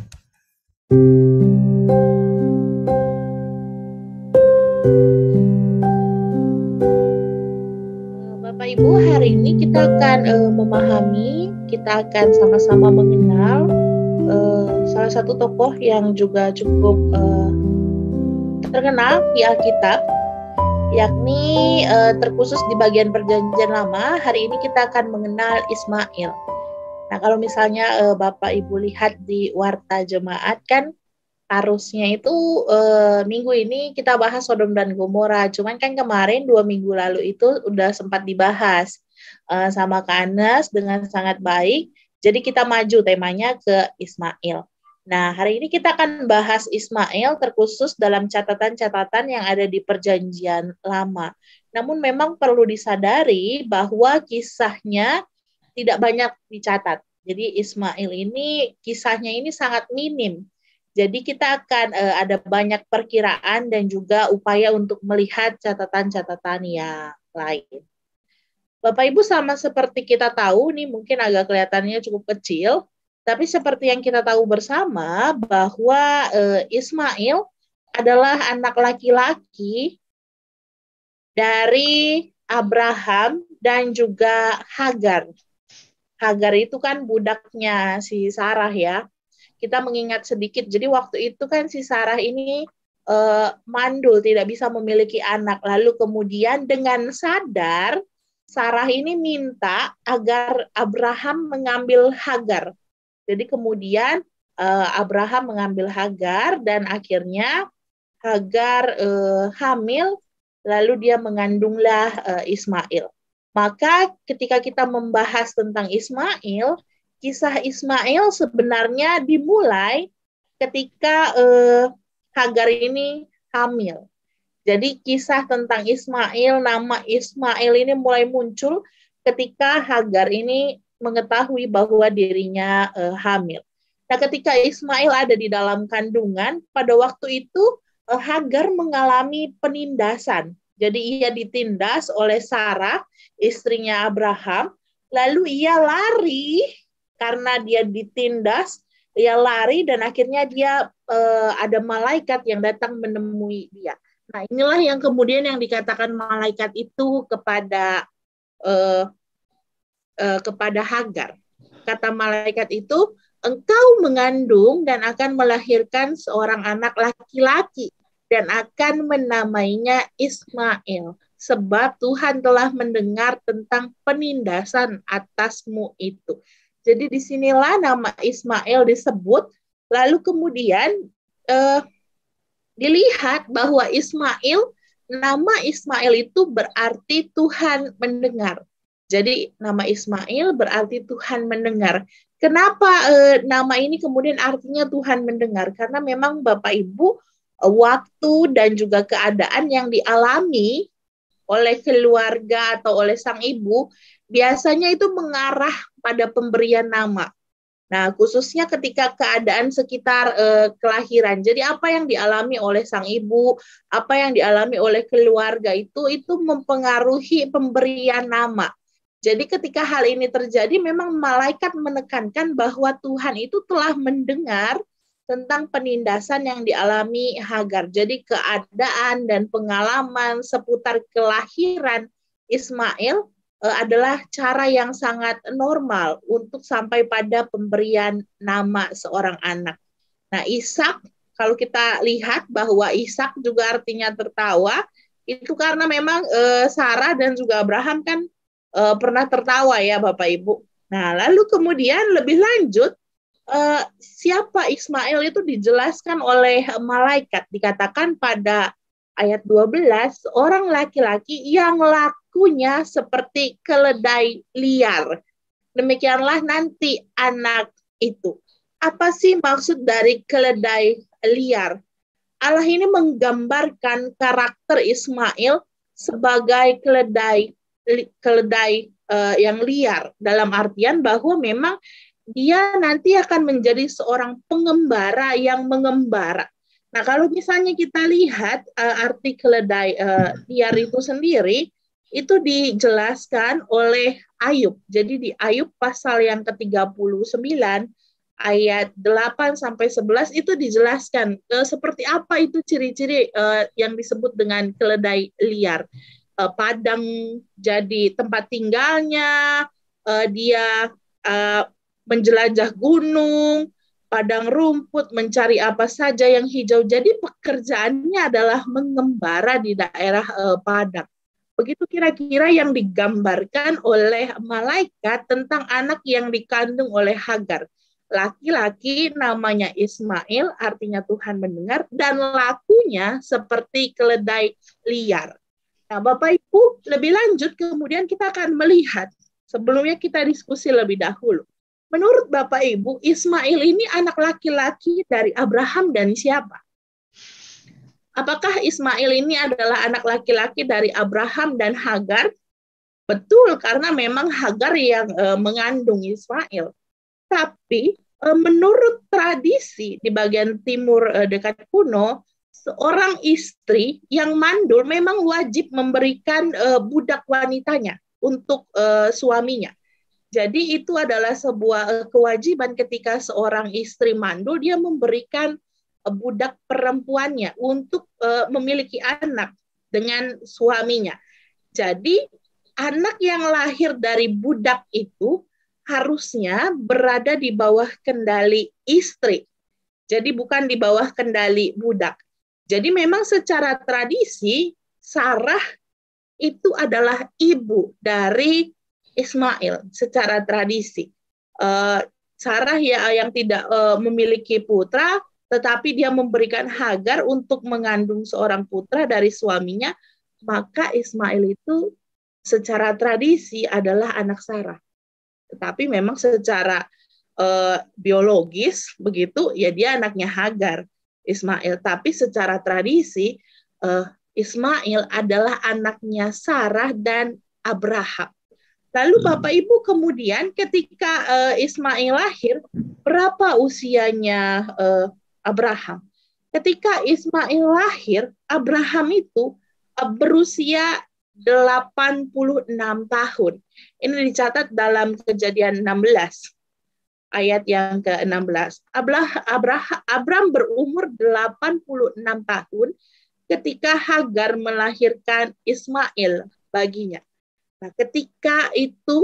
Bapak Ibu, hari ini kita akan memahami, kita akan sama-sama mengenal salah satu tokoh yang juga cukup terkenal di Alkitab, yakni terkhusus di bagian Perjanjian Lama. Hari ini kita akan mengenal Ismail. Nah, kalau misalnya Bapak Ibu lihat di Warta Jemaat kan, harusnya itu minggu ini kita bahas Sodom dan Gomora. Cuman kan kemarin 2 minggu lalu itu udah sempat dibahas sama Kak Anas dengan sangat baik. Jadi kita maju temanya ke Ismail. Nah, hari ini kita akan bahas Ismail terkhusus dalam catatan-catatan yang ada di Perjanjian Lama. Namun memang perlu disadari bahwa kisahnya tidak banyak dicatat. Jadi Ismail ini kisahnya ini sangat minim. Jadi kita akan ada banyak perkiraan dan juga upaya untuk melihat catatan-catatan yang lain. Bapak Ibu, sama seperti kita tahu, nih mungkin agak kelihatannya cukup kecil, tapi seperti yang kita tahu bersama bahwa Ismail adalah anak laki-laki dari Abraham dan juga Hagar. Hagar itu kan budaknya si Sarah ya. Kita mengingat sedikit, jadi waktu itu kan si Sarah ini mandul, tidak bisa memiliki anak. Lalu kemudian dengan sadar, Sarah ini minta agar Abraham mengambil Hagar. Jadi kemudian Abraham mengambil Hagar dan akhirnya Hagar hamil, lalu dia mengandunglah Ismail. Maka ketika kita membahas tentang Ismail, kisah Ismail sebenarnya dimulai ketika Hagar ini hamil. Jadi kisah tentang Ismail, nama Ismail ini mulai muncul ketika Hagar ini mengetahui bahwa dirinya hamil. Nah, ketika Ismail ada di dalam kandungan, pada waktu itu Hagar mengalami penindasan. Jadi ia ditindas oleh Sarah, istrinya Abraham, lalu ia lari. Karena dia ditindas, dia lari dan akhirnya dia ada malaikat yang datang menemui dia. Nah, inilah yang kemudian yang dikatakan malaikat itu kepada Hagar. Kata malaikat itu, engkau mengandung dan akan melahirkan seorang anak laki-laki dan akan menamainya Ismail, sebab Tuhan telah mendengar tentang penindasan atasmu itu. Jadi disinilah nama Ismail disebut, lalu kemudian dilihat bahwa nama Ismail itu berarti Tuhan mendengar. Jadi nama Ismail berarti Tuhan mendengar. Kenapa nama ini kemudian artinya Tuhan mendengar? Karena memang Bapak Ibu, waktu dan juga keadaan yang dialami oleh keluarga atau oleh sang ibu, biasanya itu mengarah pada pemberian nama. Nah, khususnya ketika keadaan sekitar kelahiran. Jadi apa yang dialami oleh sang ibu, apa yang dialami oleh keluarga itu mempengaruhi pemberian nama. Jadi ketika hal ini terjadi, memang malaikat menekankan bahwa Tuhan itu telah mendengar tentang penindasan yang dialami Hagar. Jadi keadaan dan pengalaman seputar kelahiran Ismail adalah cara yang sangat normal untuk sampai pada pemberian nama seorang anak. Nah, Ishak, kalau kita lihat bahwa Ishak juga artinya tertawa, itu karena memang Sarah dan juga Abraham kan pernah tertawa ya Bapak Ibu. Nah, lalu kemudian lebih lanjut, siapa Ismail itu dijelaskan oleh malaikat, dikatakan pada ayat 12, orang laki-laki yang lakunya seperti keledai liar. Demikianlah nanti anak itu. Apa sih maksud dari keledai liar? Allah ini menggambarkan karakter Ismail sebagai keledai yang liar, dalam artian bahwa memang dia nanti akan menjadi seorang pengembara yang mengembara. Nah, kalau misalnya kita lihat arti keledai liar itu sendiri, itu dijelaskan oleh Ayub. Jadi di Ayub pasal yang ke-39 ayat 8 sampai 11 itu dijelaskan seperti apa itu ciri-ciri yang disebut dengan keledai liar. Padang jadi tempat tinggalnya, dia menjelajah gunung, padang rumput, mencari apa saja yang hijau. Jadi pekerjaannya adalah mengembara di daerah padang. Begitu kira-kira yang digambarkan oleh malaikat tentang anak yang dikandung oleh Hagar. Laki-laki namanya Ismail, artinya Tuhan mendengar, dan lakunya seperti keledai liar. Nah, Bapak Ibu, lebih lanjut kemudian kita akan melihat, sebelumnya kita diskusi lebih dahulu. Menurut Bapak Ibu, Ismail ini anak laki-laki dari Abraham dan siapa? Apakah Ismail ini adalah anak laki-laki dari Abraham dan Hagar? Betul, karena memang Hagar yang mengandung Ismail. Tapi menurut tradisi di bagian timur dekat kuno, seorang istri yang mandul memang wajib memberikan budak wanitanya untuk suaminya. Jadi itu adalah sebuah kewajiban ketika seorang istri mandul, dia memberikan budak perempuannya untuk memiliki anak dengan suaminya. Jadi anak yang lahir dari budak itu harusnya berada di bawah kendali istri. Jadi bukan di bawah kendali budak. Jadi memang secara tradisi Sarah itu adalah ibu dari Ismail secara tradisi. Sarah yang tidak memiliki putra, tetapi dia memberikan Hagar untuk mengandung seorang putra dari suaminya, maka Ismail itu secara tradisi adalah anak Sarah. Tetapi memang secara biologis begitu, ya dia anaknya Hagar, Ismail. Tapi secara tradisi Ismail adalah anaknya Sarah dan Abraham. Lalu Bapak Ibu kemudian ketika Ismail lahir, berapa usianya Abraham? Ketika Ismail lahir, Abraham itu berusia 86 tahun. Ini dicatat dalam Kejadian 16 ayat yang ke-16. Abram berumur 86 tahun ketika Hagar melahirkan Ismail baginya. Nah, ketika itu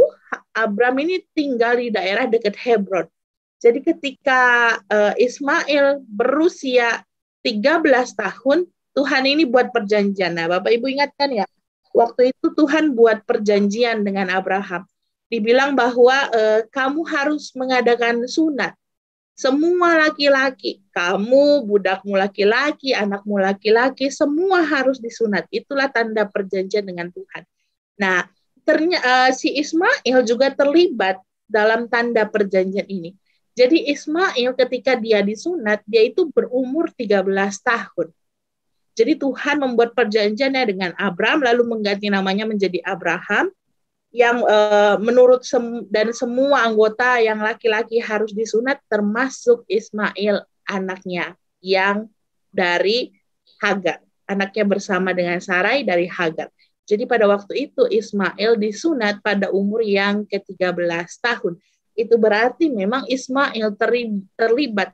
Abram ini tinggal di daerah dekat Hebron. Jadi ketika Ismail berusia 13 tahun, Tuhan ini buat perjanjian. Nah, Bapak Ibu ingatkan ya, waktu itu Tuhan buat perjanjian dengan Abraham. Dibilang bahwa kamu harus mengadakan sunat. Semua laki-laki, kamu, budakmu laki-laki, anakmu laki-laki, semua harus disunat. Itulah tanda perjanjian dengan Tuhan. Nah, si Ismail juga terlibat dalam tanda perjanjian ini. Jadi Ismail ketika dia disunat, dia itu berumur 13 tahun. Jadi Tuhan membuat perjanjiannya dengan Abram, lalu mengganti namanya menjadi Abraham, yang menurut dan semua anggota yang laki-laki harus disunat, termasuk Ismail anaknya yang dari Hagar. Anaknya bersama dengan Sarai dari Hagar. Jadi pada waktu itu Ismail disunat pada umur yang ke-13 tahun. Itu berarti memang Ismail terlibat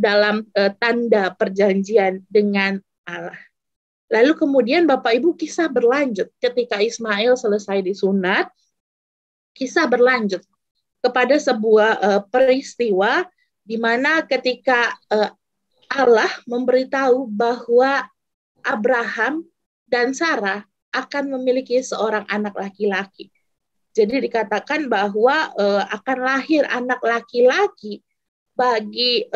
dalam tanda perjanjian dengan Allah. Lalu kemudian Bapak Ibu kisah berlanjut. Ketika Ismail selesai disunat, kisah berlanjut kepada sebuah peristiwa di mana ketika Allah memberitahu bahwa Abraham dan Sarah akan memiliki seorang anak laki-laki. Jadi dikatakan bahwa akan lahir anak laki-laki bagi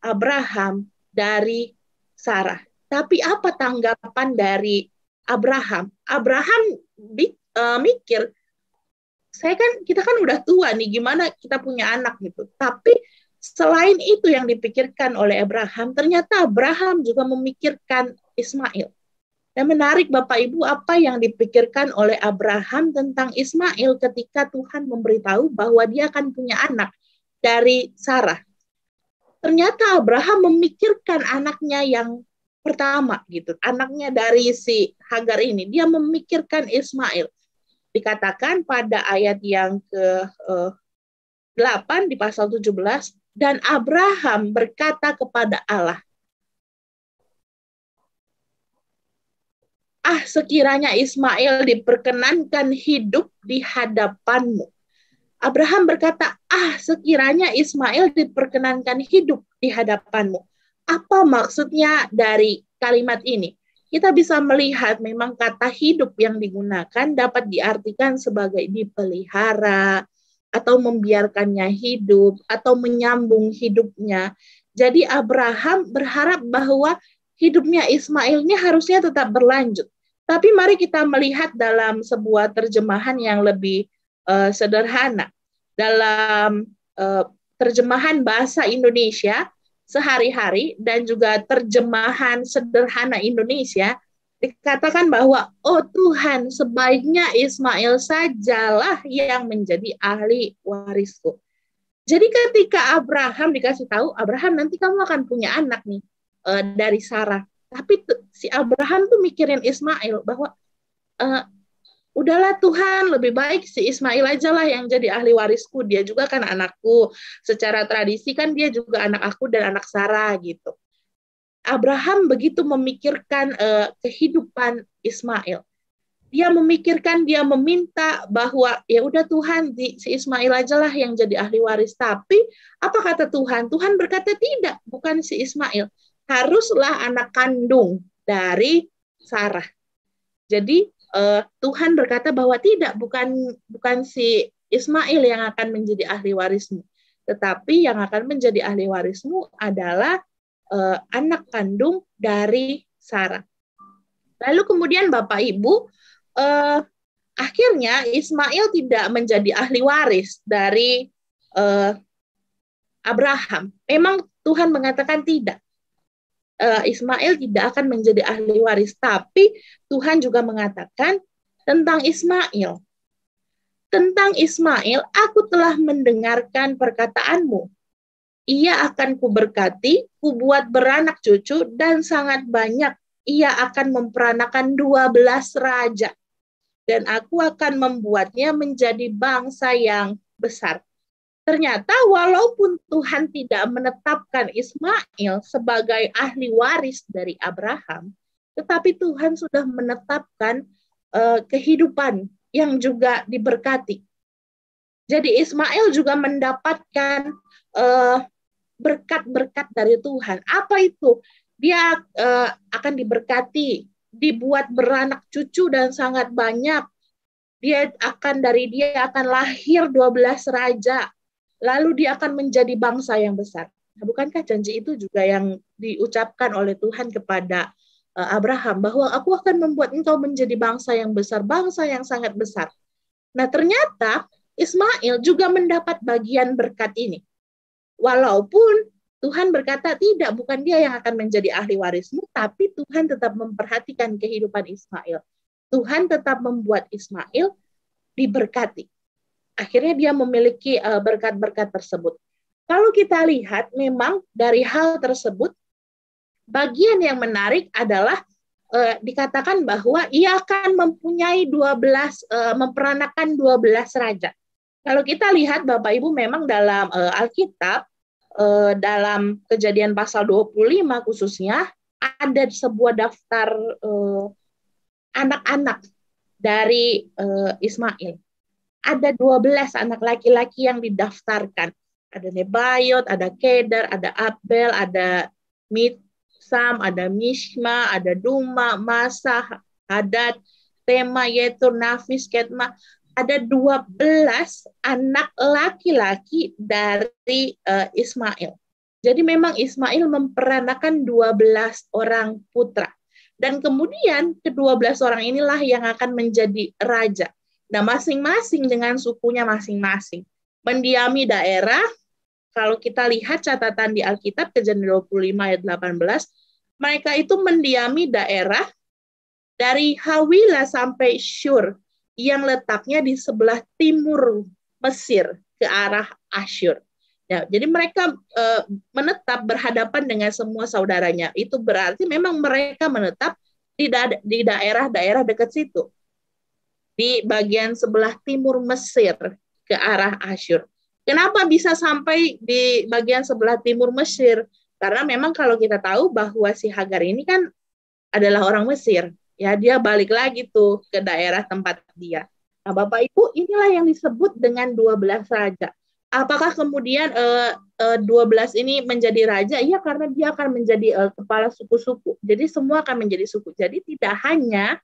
Abraham dari Sarah. Tapi apa tanggapan dari Abraham? Abraham mikir, kita kan udah tua nih, gimana kita punya anak gitu. Tapi selain itu yang dipikirkan oleh Abraham, ternyata Abraham juga memikirkan Ismail. Dan menarik Bapak Ibu apa yang dipikirkan oleh Abraham tentang Ismail ketika Tuhan memberitahu bahwa dia akan punya anak dari Sarah. Ternyata Abraham memikirkan anaknya yang pertama gitu, anaknya dari si Hagar ini. Dia memikirkan Ismail. Dikatakan pada ayat yang ke-8 di pasal 17, dan Abraham berkata kepada Allah, sekiranya Ismail diperkenankan hidup di hadapanmu. Abraham berkata, sekiranya Ismail diperkenankan hidup di hadapanmu. Apa maksudnya dari kalimat ini? Kita bisa melihat memang kata hidup yang digunakan dapat diartikan sebagai dipelihara, atau membiarkannya hidup, atau menyambung hidupnya. Jadi Abraham berharap bahwa hidupnya Ismail ini harusnya tetap berlanjut. Tapi mari kita melihat dalam sebuah terjemahan yang lebih sederhana. Dalam terjemahan bahasa Indonesia sehari-hari dan juga terjemahan sederhana Indonesia, dikatakan bahwa, oh Tuhan, sebaiknya Ismail sajalah yang menjadi ahli warisku. Jadi ketika Abraham dikasih tahu, Abraham nanti kamu akan punya anak nih dari Sarah. Tapi si Abraham tuh mikirin Ismail bahwa udahlah Tuhan, lebih baik si Ismail aja lah yang jadi ahli warisku. Dia juga kan anakku. Secara tradisi kan dia juga anak aku dan anak Sarah gitu. Abraham begitu memikirkan kehidupan Ismail. Dia memikirkan, dia meminta bahwa ya udah Tuhan, si Ismail aja lah yang jadi ahli waris. Tapi apa kata Tuhan? Tuhan berkata tidak, bukan si Ismail. Haruslah anak kandung dari Sarah. Jadi Tuhan berkata bahwa tidak, bukan si Ismail yang akan menjadi ahli warismu, tetapi yang akan menjadi ahli warismu adalah anak kandung dari Sarah. Lalu kemudian Bapak Ibu, akhirnya Ismail tidak menjadi ahli waris dari Abraham. Memang Tuhan mengatakan tidak. Ismail tidak akan menjadi ahli waris, tapi Tuhan juga mengatakan tentang Ismail. Tentang Ismail, aku telah mendengarkan perkataanmu. Ia akan kuberkati, kubuat beranak cucu, dan sangat banyak. Ia akan memperanakan 12 raja. Dan aku akan membuatnya menjadi bangsa yang besar. Ternyata walaupun Tuhan tidak menetapkan Ismail sebagai ahli waris dari Abraham, tetapi Tuhan sudah menetapkan kehidupan yang juga diberkati. Jadi Ismail juga mendapatkan berkat-berkat dari Tuhan. Apa itu? Dia akan diberkati, dibuat beranak cucu dan sangat banyak. Dia akan lahir 12 raja. Lalu dia akan menjadi bangsa yang besar. Nah, bukankah janji itu juga yang diucapkan oleh Tuhan kepada Abraham, bahwa aku akan membuat engkau menjadi bangsa yang besar, bangsa yang sangat besar. Nah, ternyata Ismail juga mendapat bagian berkat ini. Walaupun Tuhan berkata tidak, bukan dia yang akan menjadi ahli warismu, tapi Tuhan tetap memperhatikan kehidupan Ismail. Tuhan tetap membuat Ismail diberkati. Akhirnya dia memiliki berkat-berkat tersebut. Kalau kita lihat, memang dari hal tersebut, bagian yang menarik adalah dikatakan bahwa ia akan mempunyai memperanakan 12 raja. Kalau kita lihat Bapak Ibu, memang dalam Alkitab, dalam Kejadian pasal 25 khususnya, ada sebuah daftar anak-anak dari Ismail. Ada 12 anak laki-laki yang didaftarkan. Ada Nebayot, ada Kedar, ada Abel, ada Mitsam, ada Mishma, ada Duma, Masa, Hadad, Tema, Yetur, Nafis, Ketma. Ada 12 anak laki-laki dari Ismail. Jadi memang Ismail memperanakan 12 orang putra. Dan kemudian ke-12 orang inilah yang akan menjadi raja. Nah, masing-masing dengan sukunya masing-masing. Mendiami daerah, kalau kita lihat catatan di Alkitab, Kejadian 25 ayat 18, mereka itu mendiami daerah dari Hawila sampai Syur yang letaknya di sebelah timur Mesir ke arah Asyur. Ya, jadi mereka menetap berhadapan dengan semua saudaranya. Itu berarti memang mereka menetap di daerah-daerah dekat situ, di bagian sebelah timur Mesir ke arah Asyur. Kenapa bisa sampai di bagian sebelah timur Mesir? Karena memang kalau kita tahu bahwa si Hagar ini kan adalah orang Mesir, ya dia balik lagi tuh ke daerah tempat dia. Nah, Bapak Ibu, inilah yang disebut dengan 12 raja. Apakah kemudian 12 ini menjadi raja? Iya, karena dia akan menjadi kepala suku-suku. Jadi semua akan menjadi suku. Jadi tidak hanya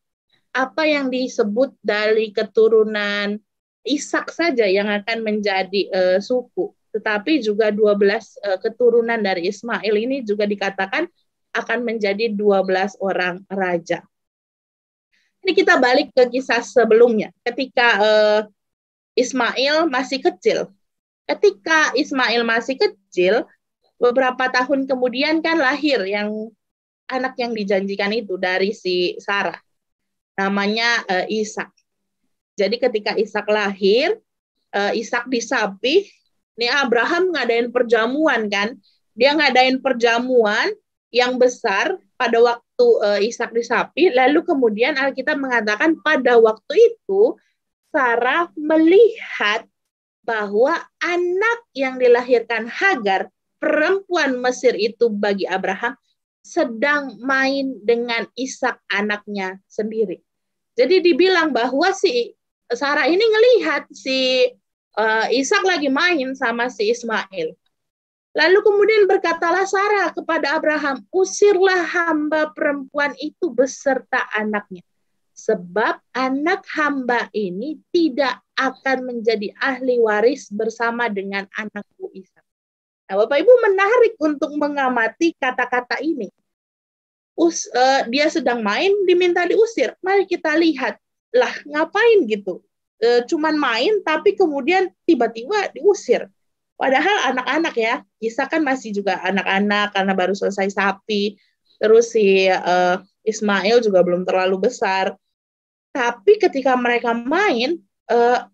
apa yang disebut dari keturunan Ishak saja yang akan menjadi suku, tetapi juga 12 keturunan dari Ismail ini juga dikatakan akan menjadi 12 orang raja. Ini kita balik ke kisah sebelumnya, ketika Ismail masih kecil. Ketika Ismail masih kecil, beberapa tahun kemudian kan lahir anak yang dijanjikan itu dari si Sarah, namanya Ishak. Jadi ketika Ishak lahir, Ishak disapih, ini Abraham ngadain perjamuan kan, dia ngadain perjamuan yang besar pada waktu Ishak disapih, lalu kemudian Alkitab mengatakan pada waktu itu Sarah melihat bahwa anak yang dilahirkan Hagar, perempuan Mesir itu bagi Abraham, sedang main dengan Ishak anaknya sendiri. Jadi dibilang bahwa si Sarah ini ngelihat si Ishak lagi main sama si Ismail. Lalu kemudian berkatalah Sarah kepada Abraham, usirlah hamba perempuan itu beserta anaknya. Sebab anak hamba ini tidak akan menjadi ahli waris bersama dengan anakku Ishak. Nah, Bapak Ibu menarik untuk mengamati kata-kata ini. Dia sedang main, diminta diusir. Mari kita lihat, lah ngapain gitu? Cuman main, tapi kemudian tiba-tiba diusir. Padahal anak-anak ya, Ishak kan masih juga anak-anak karena baru selesai sapi. Terus si Ismail juga belum terlalu besar. Tapi ketika mereka main,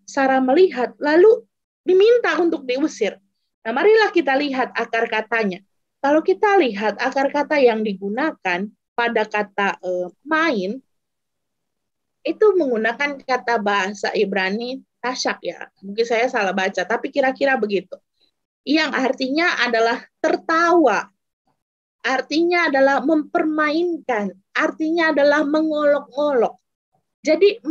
Sarah melihat, lalu diminta untuk diusir. Nah, marilah kita lihat akar katanya. Kalau kita lihat akar kata yang digunakan pada kata main, itu menggunakan kata bahasa Ibrani tasyak ya. Mungkin saya salah baca, tapi kira-kira begitu. Yang artinya adalah tertawa, artinya adalah mempermainkan, artinya adalah mengolok-olok. Jadi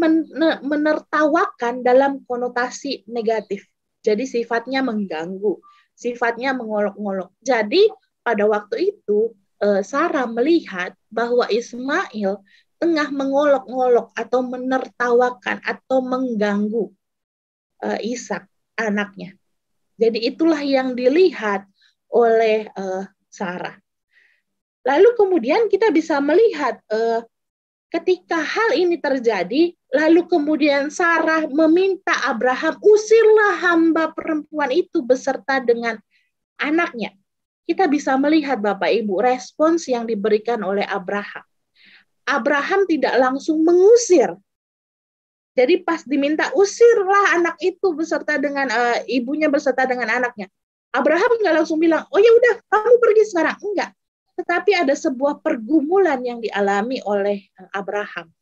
menertawakan dalam konotasi negatif. Jadi sifatnya mengganggu, sifatnya mengolok-olok. Jadi pada waktu itu Sarah melihat bahwa Ismail tengah mengolok-olok atau menertawakan atau mengganggu Ishak anaknya. Jadi itulah yang dilihat oleh Sarah. Lalu kemudian kita bisa melihat ketika hal ini terjadi, lalu kemudian Sarah meminta Abraham, usirlah hamba perempuan itu beserta dengan anaknya. Kita bisa melihat Bapak Ibu respons yang diberikan oleh Abraham. Abraham tidak langsung mengusir. Jadi pas diminta usirlah anak itu beserta dengan ibunya beserta dengan anaknya. Abraham nggak langsung bilang, oh ya udah kamu pergi sekarang. Enggak. Tetapi ada sebuah pergumulan yang dialami oleh Abraham.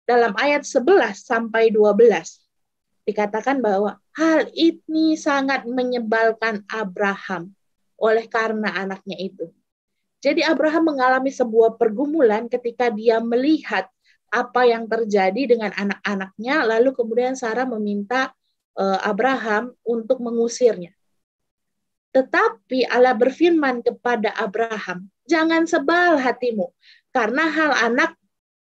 Dalam ayat 11 sampai 12 dikatakan bahwa hal ini sangat menyebalkan Abraham oleh karena anaknya itu. Jadi Abraham mengalami sebuah pergumulan ketika dia melihat apa yang terjadi dengan anak-anaknya, lalu kemudian Sarah meminta Abraham untuk mengusirnya. Tetapi Allah berfirman kepada Abraham, jangan sebal hatimu, karena hal anak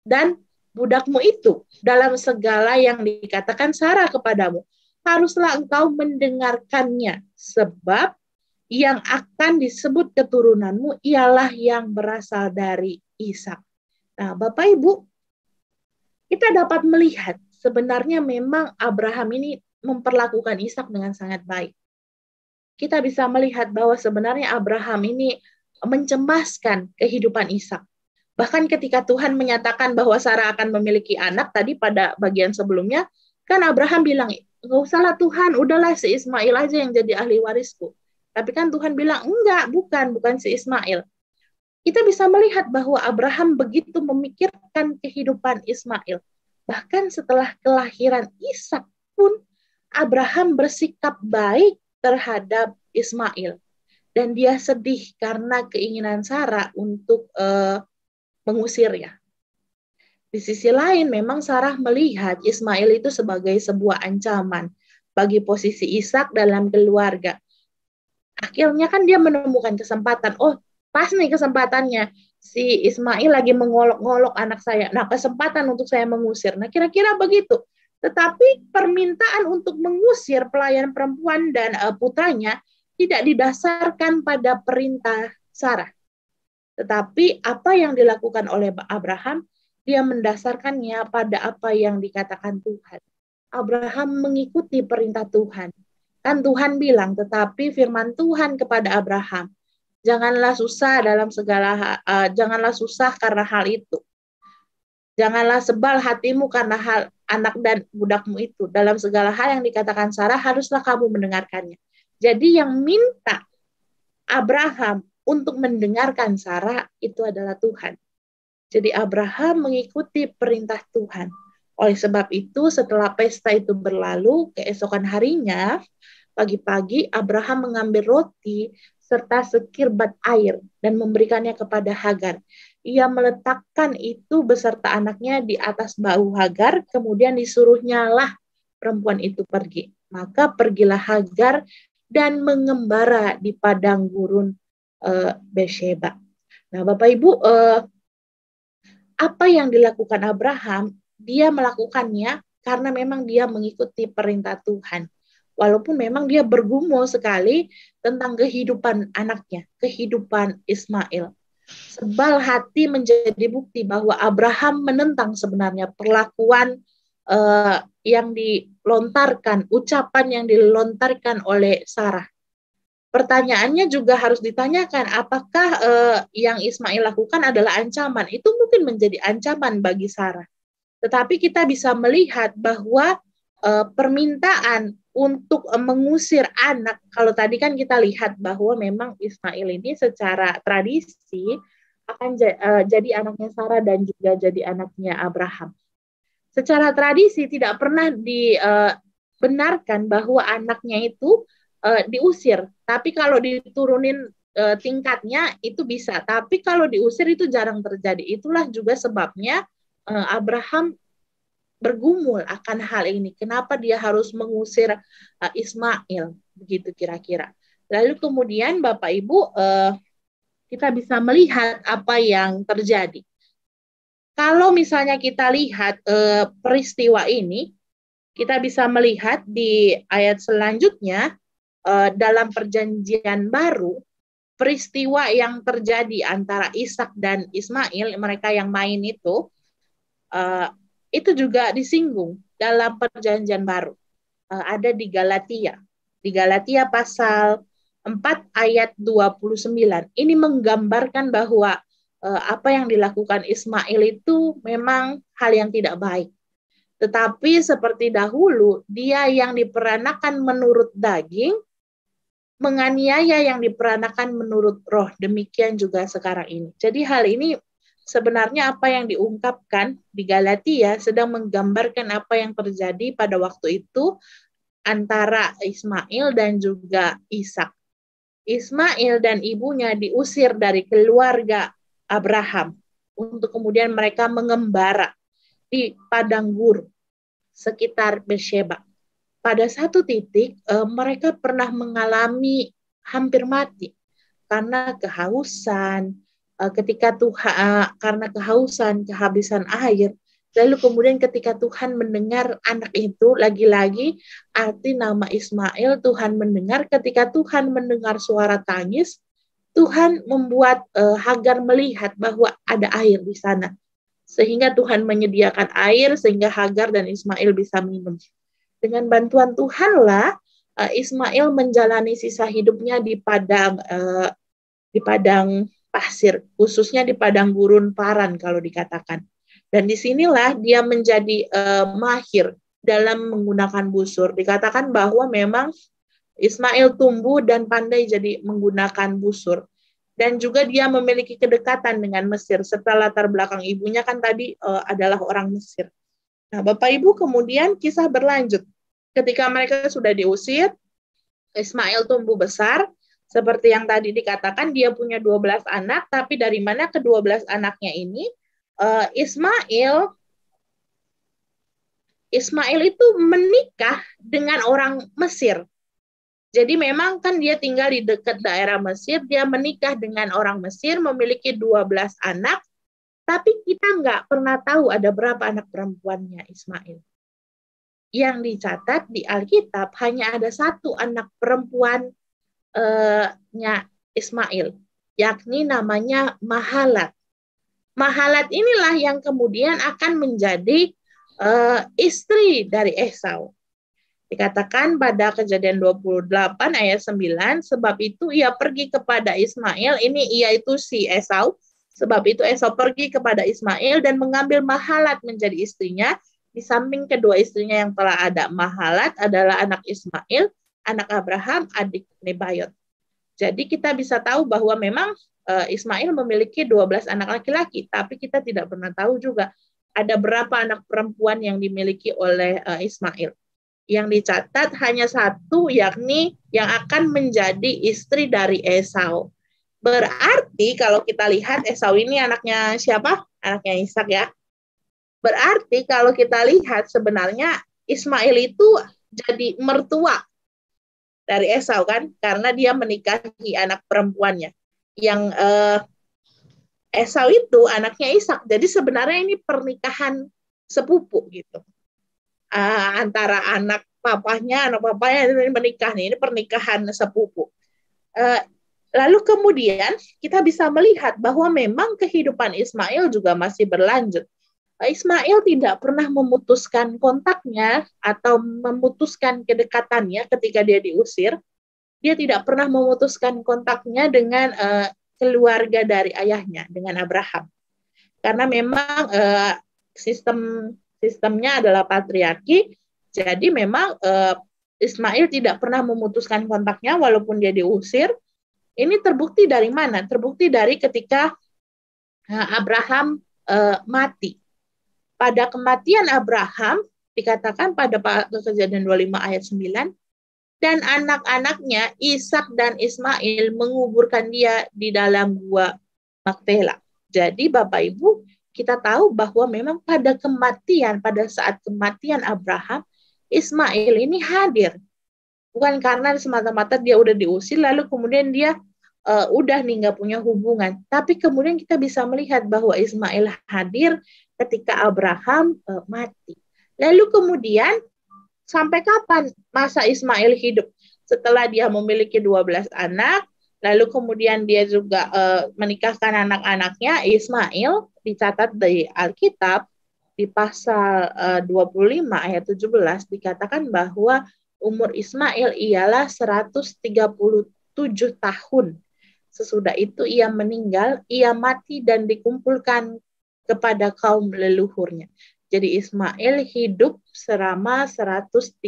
dan budakmu itu dalam segala yang dikatakan Sarah kepadamu, haruslah engkau mendengarkannya, sebab yang akan disebut keturunanmu ialah yang berasal dari Ishak. Nah, Bapak Ibu, kita dapat melihat sebenarnya memang Abraham ini memperlakukan Ishak dengan sangat baik. Kita bisa melihat bahwa sebenarnya Abraham ini mencemaskan kehidupan Ishak. Bahkan ketika Tuhan menyatakan bahwa Sarah akan memiliki anak, tadi pada bagian sebelumnya, kan Abraham bilang, nggak usahlah Tuhan, udahlah si Ismail aja yang jadi ahli warisku. Tapi kan Tuhan bilang, enggak, bukan si Ismail. Kita bisa melihat bahwa Abraham begitu memikirkan kehidupan Ismail. Bahkan setelah kelahiran Ishak pun, Abraham bersikap baik terhadap Ismail. Dan dia sedih karena keinginan Sarah untuk mengusirnya. Di sisi lain, memang Sarah melihat Ismail itu sebagai sebuah ancaman bagi posisi Ishak dalam keluarga. Akhirnya kan dia menemukan kesempatan. Oh, pas nih kesempatannya. Si Ismail lagi mengolok-ngolok anak saya. Nah, kesempatan untuk saya mengusir. Nah, kira-kira begitu. Tetapi permintaan untuk mengusir pelayan perempuan dan putranya tidak didasarkan pada perintah Sarah. Tetapi apa yang dilakukan oleh Abraham, dia mendasarkannya pada apa yang dikatakan Tuhan. Abraham mengikuti perintah Tuhan. Kan Tuhan bilang, tetapi firman Tuhan kepada Abraham, janganlah susah janganlah susah karena hal itu. Janganlah sebal hatimu karena hal anak dan budakmu itu. Dalam segala hal yang dikatakan Sarah, haruslah kamu mendengarkannya. Jadi yang minta Abraham untuk mendengarkan Sarah itu adalah Tuhan. Jadi Abraham mengikuti perintah Tuhan. Oleh sebab itu, setelah pesta itu berlalu, keesokan harinya, pagi-pagi Abraham mengambil roti serta sekirbat air dan memberikannya kepada Hagar. Ia meletakkan itu beserta anaknya di atas bahu Hagar, kemudian disuruhnya lah perempuan itu pergi. Maka pergilah Hagar dan mengembara di padang gurun Beersheba. Nah, Bapak Ibu, apa yang dilakukan Abraham, dia melakukannya karena memang dia mengikuti perintah Tuhan. Walaupun memang dia bergumul sekali tentang kehidupan anaknya, kehidupan Ismail. Sebal hati menjadi bukti bahwa Abraham menentang sebenarnya perlakuan yang dilontarkan, ucapan yang dilontarkan oleh Sarah. Pertanyaannya juga harus ditanyakan, apakah yang Ismail lakukan adalah ancaman? Itu mungkin menjadi ancaman bagi Sarah. Tetapi kita bisa melihat bahwa permintaan untuk mengusir anak, kalau tadi kan kita lihat bahwa memang Ismail ini secara tradisi akan jadi anaknya Sarah dan juga jadi anaknya Abraham. Secara tradisi tidak pernah dibenarkan bahwa anaknya itu diusir. Tapi kalau diturunin tingkatnya itu bisa. Tapi kalau diusir itu jarang terjadi. Itulah juga sebabnya Abraham bergumul akan hal ini. Kenapa dia harus mengusir Ismail? Begitu kira-kira. Lalu kemudian Bapak Ibu, kita bisa melihat apa yang terjadi. Kalau misalnya kita lihat peristiwa ini, kita bisa melihat di ayat selanjutnya, dalam perjanjian baru, peristiwa yang terjadi antara Ishak dan Ismail, mereka yang main itu juga disinggung dalam perjanjian baru. Ada di Galatia. Di Galatia pasal 4 ayat 29. Ini menggambarkan bahwa apa yang dilakukan Ismail itu memang hal yang tidak baik. Tetapi seperti dahulu, dia yang diperanakan menurut daging, menganiaya yang diperanakan menurut roh. Demikian juga sekarang ini. Jadi hal ini sebenarnya apa yang diungkapkan di Galatia sedang menggambarkan apa yang terjadi pada waktu itu antara Ismail dan juga Ishak. Ismail dan ibunya diusir dari keluarga Abraham untuk kemudian mereka mengembara di padang gurun sekitar Beersheba. Pada satu titik mereka pernah mengalami hampir mati karena kehausan, karena kehausan, kehabisan air. Lalu kemudian ketika Tuhan mendengar anak itu, lagi-lagi arti nama Ismail, Tuhan mendengar. Ketika Tuhan mendengar suara tangis, Tuhan membuat Hagar melihat bahwa ada air di sana. Sehingga Tuhan menyediakan air sehingga Hagar dan Ismail bisa minum. Dengan bantuan Tuhanlah Ismail menjalani sisa hidupnya di padang pasir, khususnya di padang gurun Paran kalau dikatakan. Dan disinilah dia menjadi mahir dalam menggunakan busur. Dikatakan bahwa memang Ismail tumbuh dan pandai jadi menggunakan busur. Dan juga dia memiliki kedekatan dengan Mesir. Setelah latar belakang ibunya kan tadi adalah orang Mesir. Nah, Bapak Ibu, kemudian kisah berlanjut. Ketika mereka sudah diusir, Ismail tumbuh besar. Seperti yang tadi dikatakan, dia punya 12 anak, tapi dari mana ke-12 anaknya ini? Ismail itu menikah dengan orang Mesir. Jadi memang kan dia tinggal di dekat daerah Mesir, dia menikah dengan orang Mesir, memiliki 12 anak, tapi kita nggak pernah tahu ada berapa anak perempuannya Ismail. Yang dicatat di Alkitab hanya ada satu anak perempuannya Ismail, yakni namanya Mahalat. Mahalat inilah yang kemudian akan menjadi istri dari Esau. Dikatakan pada Kejadian 28 ayat 9, sebab itu ia pergi kepada Ismail, ini ia itu si Esau, sebab itu Esau pergi kepada Ismail dan mengambil Mahalat menjadi istrinya, di samping kedua istrinya yang telah ada. Mahalat adalah anak Ismail, anak Abraham, adik Nebayot. Jadi kita bisa tahu bahwa memang Ismail memiliki 12 anak laki-laki, tapi kita tidak pernah tahu juga ada berapa anak perempuan yang dimiliki oleh Ismail. Yang dicatat hanya satu, yakni yang akan menjadi istri dari Esau. Berarti kalau kita lihat Esau ini anaknya siapa? Anaknya Ishak ya. Berarti kalau kita lihat sebenarnya Ismail itu jadi mertua dari Esau kan, karena dia menikahi anak perempuannya. Yang Esau itu anaknya Ishak. Jadi sebenarnya ini pernikahan sepupu gitu. Antara anak papanya ini menikah nih, ini pernikahan sepupu. Lalu kemudian kita bisa melihat bahwa memang kehidupan Ismail juga masih berlanjut. Ismail tidak pernah memutuskan kontaknya atau memutuskan kedekatannya ketika dia diusir. Dia tidak pernah memutuskan kontaknya dengan keluarga dari ayahnya, dengan Abraham. Karena memang sistemnya adalah patriarki, jadi memang Ismail tidak pernah memutuskan kontaknya walaupun dia diusir. Ini terbukti dari mana? Terbukti dari ketika Abraham mati. Pada kematian Abraham, dikatakan pada Kejadian 25 ayat 9, dan anak-anaknya Ishak dan Ismail menguburkan dia di dalam gua Makpela. Jadi Bapak Ibu, kita tahu bahwa memang pada saat kematian Abraham, Ismail ini hadir. Bukan karena semata-mata dia udah diusir, lalu kemudian dia udah nih nggak punya hubungan. Tapi kemudian kita bisa melihat bahwa Ismail hadir ketika Abraham mati. Lalu kemudian sampai kapan masa Ismail hidup? Setelah dia memiliki 12 anak, lalu kemudian dia juga menikahkan anak-anaknya. Ismail dicatat di Alkitab di pasal 25 ayat 17 dikatakan bahwa umur Ismail ialah 137 tahun. Sesudah itu ia meninggal, ia mati dan dikumpulkan kepada kaum leluhurnya. Jadi Ismail hidup selama 137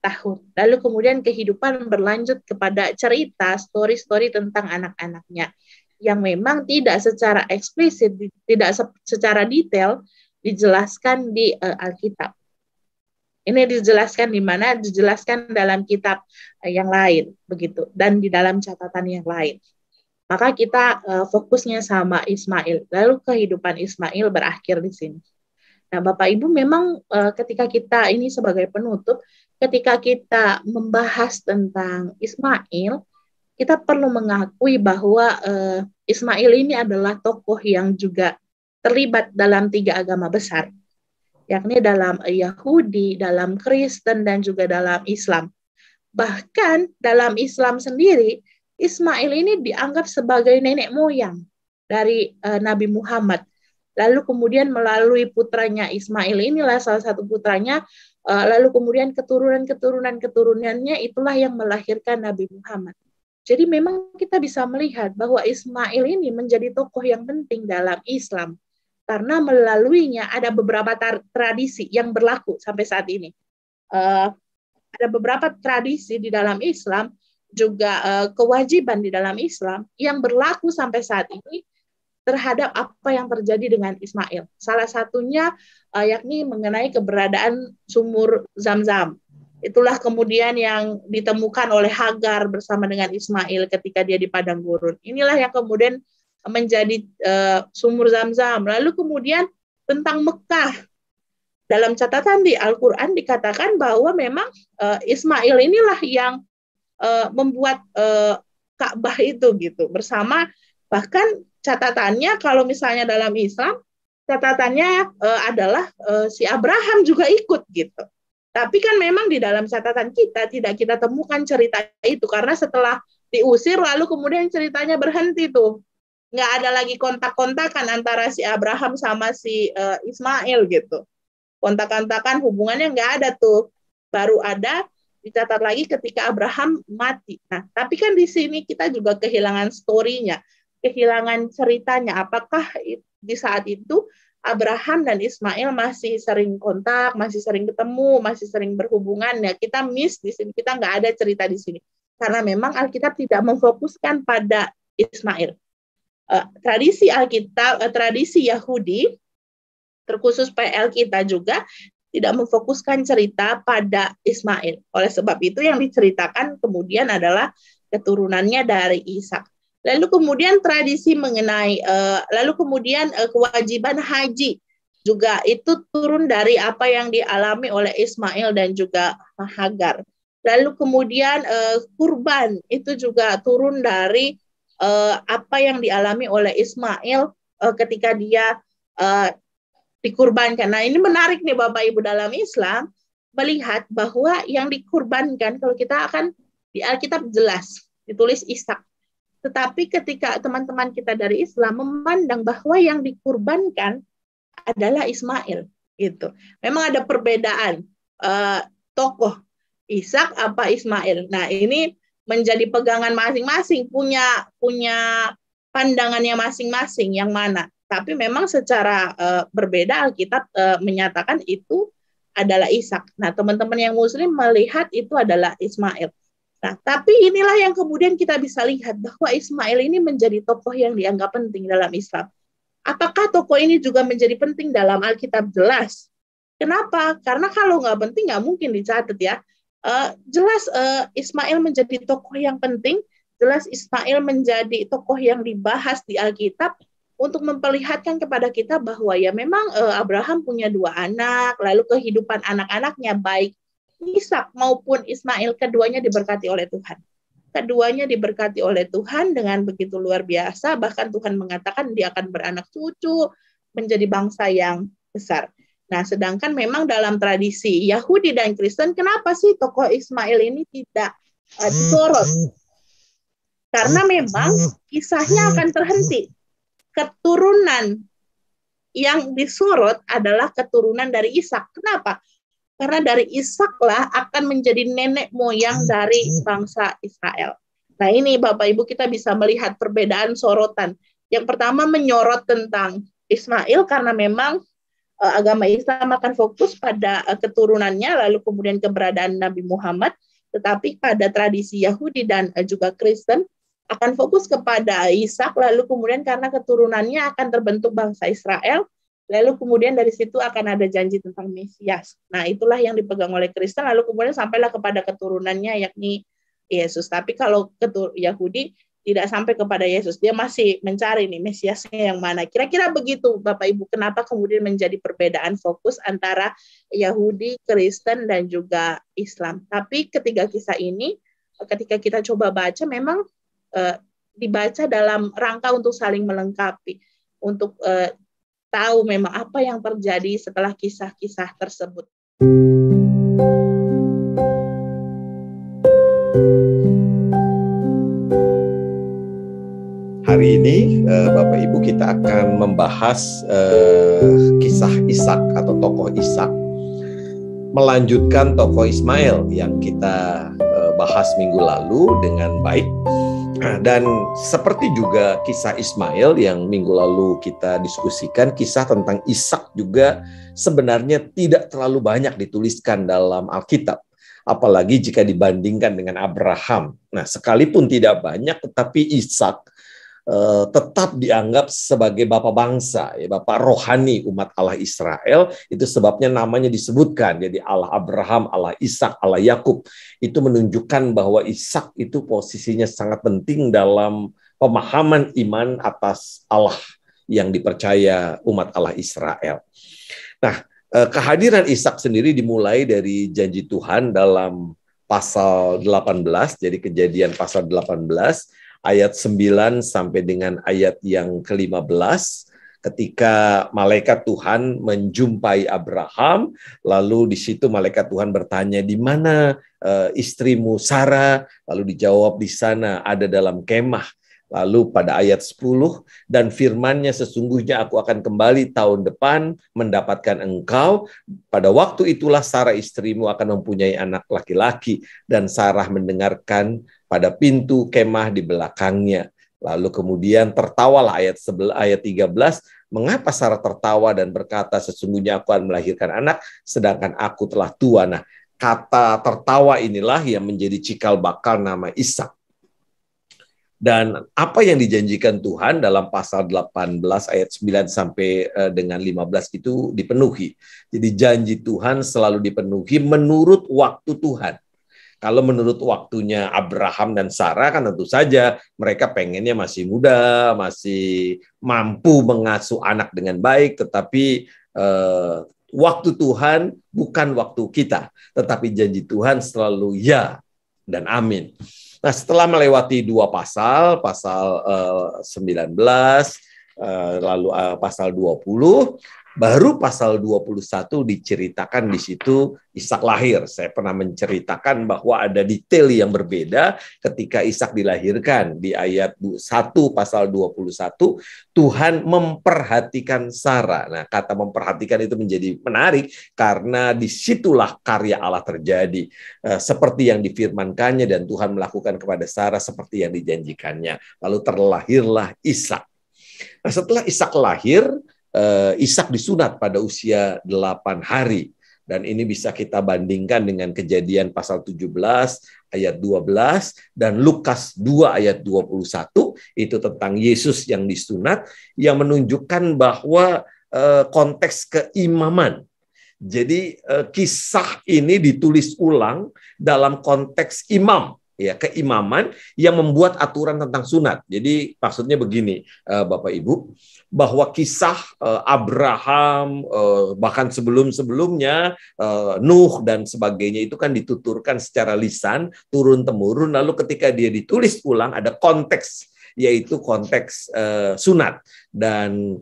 tahun. Lalu kemudian kehidupan berlanjut kepada cerita, story-story tentang anak-anaknya yang memang tidak secara eksplisit, tidak secara detail dijelaskan di Alkitab. Ini dijelaskan di mana? Dijelaskan dalam kitab yang lain, begitu, dan di dalam catatan yang lain. Maka kita fokusnya sama Ismail. Lalu kehidupan Ismail berakhir di sini. Nah, Bapak Ibu, memang ketika kita ini sebagai penutup, ketika kita membahas tentang Ismail, kita perlu mengakui bahwa Ismail ini adalah tokoh yang juga terlibat dalam 3 agama besar, yakni dalam Yahudi, dalam Kristen, dan juga dalam Islam. Bahkan dalam Islam sendiri, Ismail ini dianggap sebagai nenek moyang dari Nabi Muhammad. Lalu kemudian melalui putranya Ismail inilah salah satu putranya, lalu kemudian keturunannya itulah yang melahirkan Nabi Muhammad. Jadi memang kita bisa melihat bahwa Ismail ini menjadi tokoh yang penting dalam Islam. Karena melaluinya ada beberapa tradisi yang berlaku sampai saat ini. Ada beberapa tradisi di dalam Islam, juga kewajiban di dalam Islam yang berlaku sampai saat ini terhadap apa yang terjadi dengan Ismail. Salah satunya yakni mengenai keberadaan sumur Zam-Zam. Itulah kemudian yang ditemukan oleh Hagar bersama dengan Ismail ketika dia di padang gurun. Inilah yang kemudian menjadi sumur Zam-Zam. Lalu kemudian tentang Mekah. Dalam catatan di Al-Quran dikatakan bahwa memang Ismail inilah yang membuat Ka'bah itu gitu. Bersama, bahkan catatannya kalau misalnya dalam Islam, catatannya adalah si Abraham juga ikut gitu. Tapi kan memang di dalam catatan kita tidak kita temukan cerita itu, karena setelah diusir lalu kemudian ceritanya berhenti tuh. Nggak ada lagi kontak-kontakan antara si Abraham sama si Ismail gitu. Kontak-kontakan hubungannya nggak ada tuh. Baru ada dicatat lagi ketika Abraham mati. Nah, tapi kan di sini kita juga kehilangan story-nya, kehilangan ceritanya. Apakah di saat itu Abraham dan Ismail masih sering kontak, masih sering ketemu, masih sering berhubungan? Ya, kita miss di sini, kita nggak ada cerita di sini. Karena memang Alkitab tidak memfokuskan pada Ismail. Tradisi Alkitab, tradisi Yahudi, terkhusus PL kita juga tidak memfokuskan cerita pada Ismail. Oleh sebab itu yang diceritakan kemudian adalah keturunannya dari Ishak. Lalu kemudian tradisi mengenai, kewajiban haji juga itu turun dari apa yang dialami oleh Ismail dan juga Hagar. Lalu kemudian kurban itu juga turun dari apa yang dialami oleh Ismail ketika dia dikurbankan. Nah, ini menarik nih Bapak Ibu, dalam Islam melihat bahwa yang dikurbankan, kalau kita akan di Alkitab jelas ditulis Ishak. Tetapi ketika teman-teman kita dari Islam memandang bahwa yang dikurbankan adalah Ismail, gitu. Memang ada perbedaan tokoh Ishak apa Ismail. Nah, ini menjadi pegangan masing-masing, punya pandangannya masing-masing yang mana. Tapi memang secara berbeda Alkitab menyatakan itu adalah Ishak. Nah, teman-teman yang Muslim melihat itu adalah Ismail. Nah, tapi inilah yang kemudian kita bisa lihat bahwa Ismail ini menjadi tokoh yang dianggap penting dalam Islam. Apakah tokoh ini juga menjadi penting dalam Alkitab? Jelas. Kenapa? Karena kalau nggak penting nggak mungkin dicatat ya. Jelas Ismail menjadi tokoh yang penting. Jelas Ismail menjadi tokoh yang dibahas di Alkitab untuk memperlihatkan kepada kita bahwa ya memang Abraham punya 2 anak, lalu kehidupan anak-anaknya baik Ishak maupun Ismail, keduanya diberkati oleh Tuhan. Keduanya diberkati oleh Tuhan dengan begitu luar biasa, bahkan Tuhan mengatakan dia akan beranak cucu, menjadi bangsa yang besar. Nah, sedangkan memang dalam tradisi Yahudi dan Kristen, kenapa sih tokoh Ismail ini tidak disorot? Karena memang kisahnya akan terhenti. Keturunan yang disorot adalah keturunan dari Ishak. Kenapa? Karena dari Ishaklah akan menjadi nenek moyang dari bangsa Israel. Nah, ini Bapak Ibu kita bisa melihat perbedaan sorotan. Yang pertama menyorot tentang Ismail karena memang agama Islam akan fokus pada keturunannya, lalu kemudian keberadaan Nabi Muhammad. Tetapi pada tradisi Yahudi dan juga Kristen akan fokus kepada Ishak, lalu kemudian karena keturunannya akan terbentuk bangsa Israel, lalu kemudian dari situ akan ada janji tentang Mesias. Nah, itulah yang dipegang oleh Kristen, lalu kemudian sampailah kepada keturunannya yakni Yesus. Tapi kalau Yahudi tidak sampai kepada Yesus, dia masih mencari nih Mesiasnya yang mana. Kira-kira begitu Bapak Ibu, kenapa kemudian menjadi perbedaan fokus antara Yahudi, Kristen, dan juga Islam. Tapi ketiga kisah ini, ketika kita coba baca, memang dibaca dalam rangka untuk saling melengkapi, untuk tahu memang apa yang terjadi setelah kisah-kisah tersebut. Hari ini Bapak Ibu kita akan membahas kisah Ishak atau tokoh Ishak, melanjutkan tokoh Ismail yang kita bahas minggu lalu dengan baik. Nah, dan seperti juga kisah Ismail yang minggu lalu kita diskusikan, kisah tentang Ishak juga sebenarnya tidak terlalu banyak dituliskan dalam Alkitab. Apalagi jika dibandingkan dengan Abraham. Nah, sekalipun tidak banyak, tetapi Ishak tetap dianggap sebagai bapak bangsa, ya, bapak rohani umat Allah Israel. Itu sebabnya namanya disebutkan. Jadi Allah Abraham, Allah Ishak, Allah Yakub. Itu menunjukkan bahwa Ishak itu posisinya sangat penting dalam pemahaman iman atas Allah yang dipercaya umat Allah Israel. Nah, kehadiran Ishak sendiri dimulai dari janji Tuhan dalam pasal 18, jadi Kejadian pasal 18, ayat 9 sampai dengan ayat yang ke-15, ketika malaikat Tuhan menjumpai Abraham, lalu di situ malaikat Tuhan bertanya, di mana istrimu Sarah? Lalu dijawab, di sana, ada dalam kemah. Lalu pada ayat 10, dan firman-Nya, sesungguhnya aku akan kembali tahun depan mendapatkan engkau. Pada waktu itulah Sarah istrimu akan mempunyai anak laki-laki. Dan Sarah mendengarkan pada pintu kemah di belakangnya. Lalu kemudian tertawalah ayat 13, mengapa Sarah tertawa dan berkata, sesungguhnya aku akan melahirkan anak, sedangkan aku telah tua. Nah, kata tertawa inilah yang menjadi cikal bakal nama Ishak. Dan apa yang dijanjikan Tuhan dalam pasal 18 ayat 9 sampai dengan 15 itu dipenuhi. Jadi janji Tuhan selalu dipenuhi menurut waktu Tuhan. Kalau menurut waktunya Abraham dan Sarah kan tentu saja mereka pengennya masih muda, masih mampu mengasuh anak dengan baik, tetapi waktu Tuhan bukan waktu kita, tetapi janji Tuhan selalu ya dan amin. Nah, setelah melewati dua pasal 19, lalu pasal 20, baru pasal 21 diceritakan di situ Ishak lahir. Saya pernah menceritakan bahwa ada detail yang berbeda ketika Ishak dilahirkan. Di ayat 1 pasal 21, Tuhan memperhatikan Sarah. Nah, kata memperhatikan itu menjadi menarik karena disitulah karya Allah terjadi. Seperti yang difirmankannya dan Tuhan melakukan kepada Sarah seperti yang dijanjikannya. Lalu terlahirlah Ishak. Nah, setelah Ishak lahir, Ishak disunat pada usia 8 hari. Dan ini bisa kita bandingkan dengan Kejadian pasal 17 ayat 12 dan Lukas 2 ayat 21. Itu tentang Yesus yang disunat, yang menunjukkan bahwa konteks keimaman. Jadi kisah ini ditulis ulang dalam konteks imam. Ya, keimaman yang membuat aturan tentang sunat. Jadi maksudnya begini, Bapak Ibu, bahwa kisah Abraham, bahkan sebelum-sebelumnya Nuh dan sebagainya itu kan dituturkan secara lisan, turun-temurun, lalu ketika dia ditulis ulang ada konteks, yaitu konteks sunat. Dan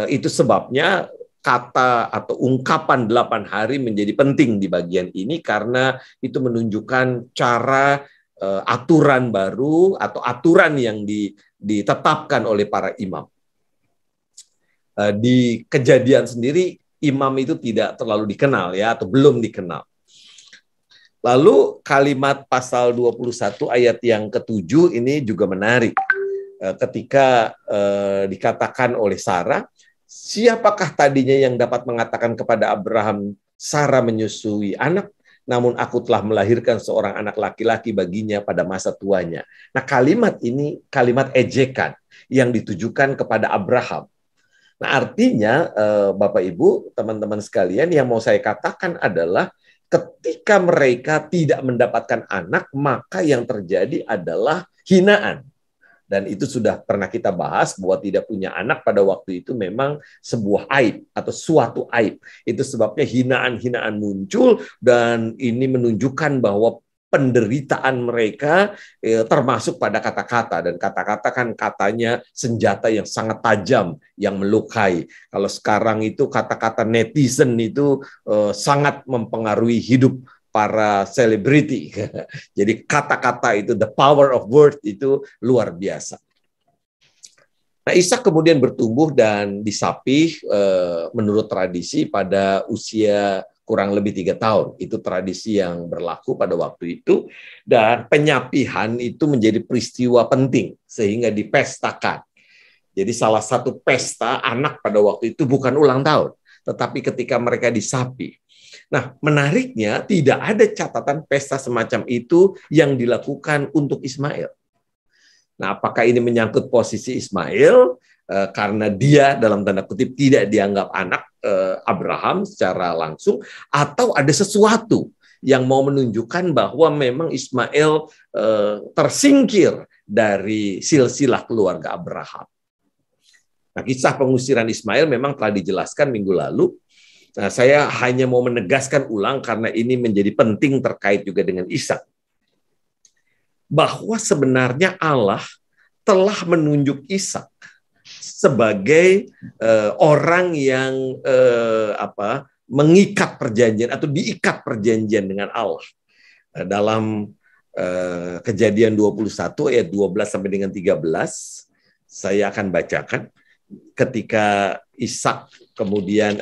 itu sebabnya kata atau ungkapan 8 hari menjadi penting di bagian ini karena itu menunjukkan cara aturan baru atau aturan yang ditetapkan oleh para imam. Di Kejadian sendiri imam itu tidak terlalu dikenal ya, atau belum dikenal. Lalu kalimat pasal 21 ayat yang ke-7 ini juga menarik. Ketika dikatakan oleh Sarah, siapakah tadinya yang dapat mengatakan kepada Abraham, Sarah menyusui anak? Namun aku telah melahirkan seorang anak laki-laki baginya pada masa tuanya. Nah, kalimat ini kalimat ejekan yang ditujukan kepada Abraham. Nah, artinya Bapak Ibu, teman-teman sekalian, yang mau saya katakan adalah ketika mereka tidak mendapatkan anak, maka yang terjadi adalah hinaan. Dan itu sudah pernah kita bahas bahwa tidak punya anak pada waktu itu memang sebuah aib atau suatu aib. Itu sebabnya hinaan-hinaan muncul dan ini menunjukkan bahwa penderitaan mereka termasuk pada kata-kata. Dan kata-kata kan katanya senjata yang sangat tajam yang melukai. Kalau sekarang itu kata-kata netizen itu sangat mempengaruhi hidup para selebriti. Jadi kata-kata itu, the power of word itu luar biasa. Nah, Ishak kemudian bertumbuh dan disapih menurut tradisi pada usia kurang lebih 3 tahun. Itu tradisi yang berlaku pada waktu itu. Dan penyapihan itu menjadi peristiwa penting sehingga dipestakan. Jadi salah satu pesta anak pada waktu itu bukan ulang tahun, tetapi ketika mereka disapi. Nah, menariknya tidak ada catatan pesta semacam itu yang dilakukan untuk Ismail. Nah, apakah ini menyangkut posisi Ismail karena dia dalam tanda kutip tidak dianggap anak Abraham secara langsung, atau ada sesuatu yang mau menunjukkan bahwa memang Ismail tersingkir dari silsilah keluarga Abraham. Nah, kisah pengusiran Ismail memang telah dijelaskan minggu lalu. Nah, saya hanya mau menegaskan ulang karena ini menjadi penting terkait juga dengan Ishak. Bahwa sebenarnya Allah telah menunjuk Ishak sebagai orang yang mengikat perjanjian atau diikat perjanjian dengan Allah. Dalam Kejadian 21 ayat 12 sampai dengan 13, saya akan bacakan. Ketika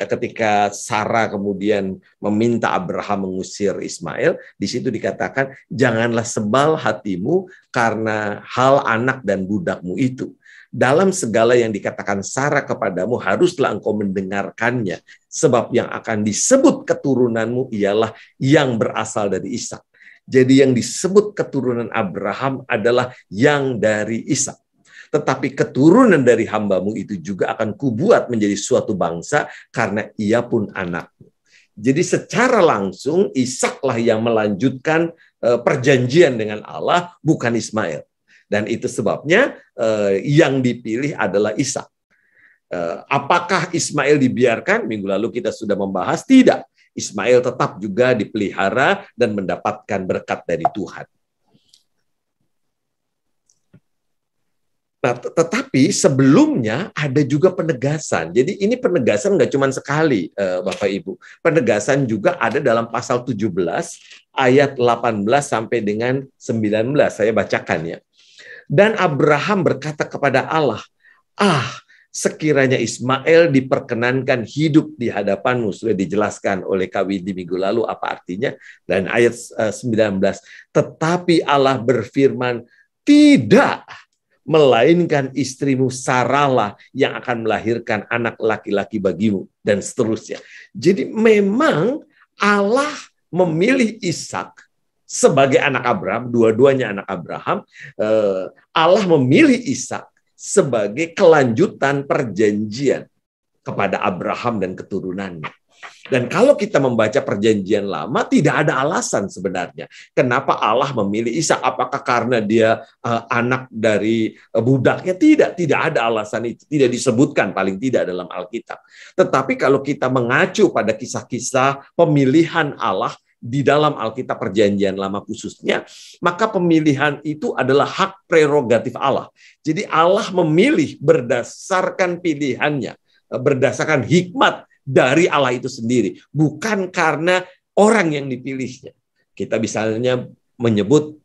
ketika Sarah kemudian meminta Abraham mengusir Ismail, di situ dikatakan, janganlah sebal hatimu karena hal anak dan budakmu itu. Dalam segala yang dikatakan Sarah kepadamu, haruslah engkau mendengarkannya, sebab yang akan disebut keturunanmu ialah yang berasal dari Ishak. Jadi yang disebut keturunan Abraham adalah yang dari Ishak. Tetapi keturunan dari hambamu itu juga akan kubuat menjadi suatu bangsa karena ia pun anakmu. Jadi secara langsung Ishaklah yang melanjutkan perjanjian dengan Allah, bukan Ismail. Dan itu sebabnya yang dipilih adalah Ishak. Apakah Ismail dibiarkan? Minggu lalu kita sudah membahas, tidak. Ismail tetap juga dipelihara dan mendapatkan berkat dari Tuhan. Nah, tetapi sebelumnya ada juga penegasan. Jadi ini penegasan nggak cuma sekali, Bapak Ibu. Penegasan juga ada dalam pasal 17 ayat 18 sampai dengan 19. Saya bacakan ya. Dan Abraham berkata kepada Allah, sekiranya Ismail diperkenankan hidup di hadapanmu. Sudah dijelaskan oleh Kak Windy minggu lalu apa artinya. Dan ayat 19, tetapi Allah berfirman, tidak, melainkan istrimu Sarahlah yang akan melahirkan anak laki-laki bagimu, dan seterusnya. Jadi memang Allah memilih Ishak sebagai anak Abraham, dua-duanya anak Abraham. Allah memilih Ishak sebagai kelanjutan perjanjian kepada Abraham dan keturunannya. Dan kalau kita membaca perjanjian lama, tidak ada alasan sebenarnya kenapa Allah memilih Ishak. Apakah karena dia anak dari budaknya? Tidak ada alasan itu. Tidak disebutkan, paling tidak dalam Alkitab. Tetapi kalau kita mengacu pada kisah-kisah pemilihan Allah di dalam Alkitab perjanjian lama khususnya, maka pemilihan itu adalah hak prerogatif Allah. Jadi Allah memilih berdasarkan pilihannya, berdasarkan hikmat dari Allah itu sendiri, bukan karena orang yang dipilihnya. Kita misalnya menyebut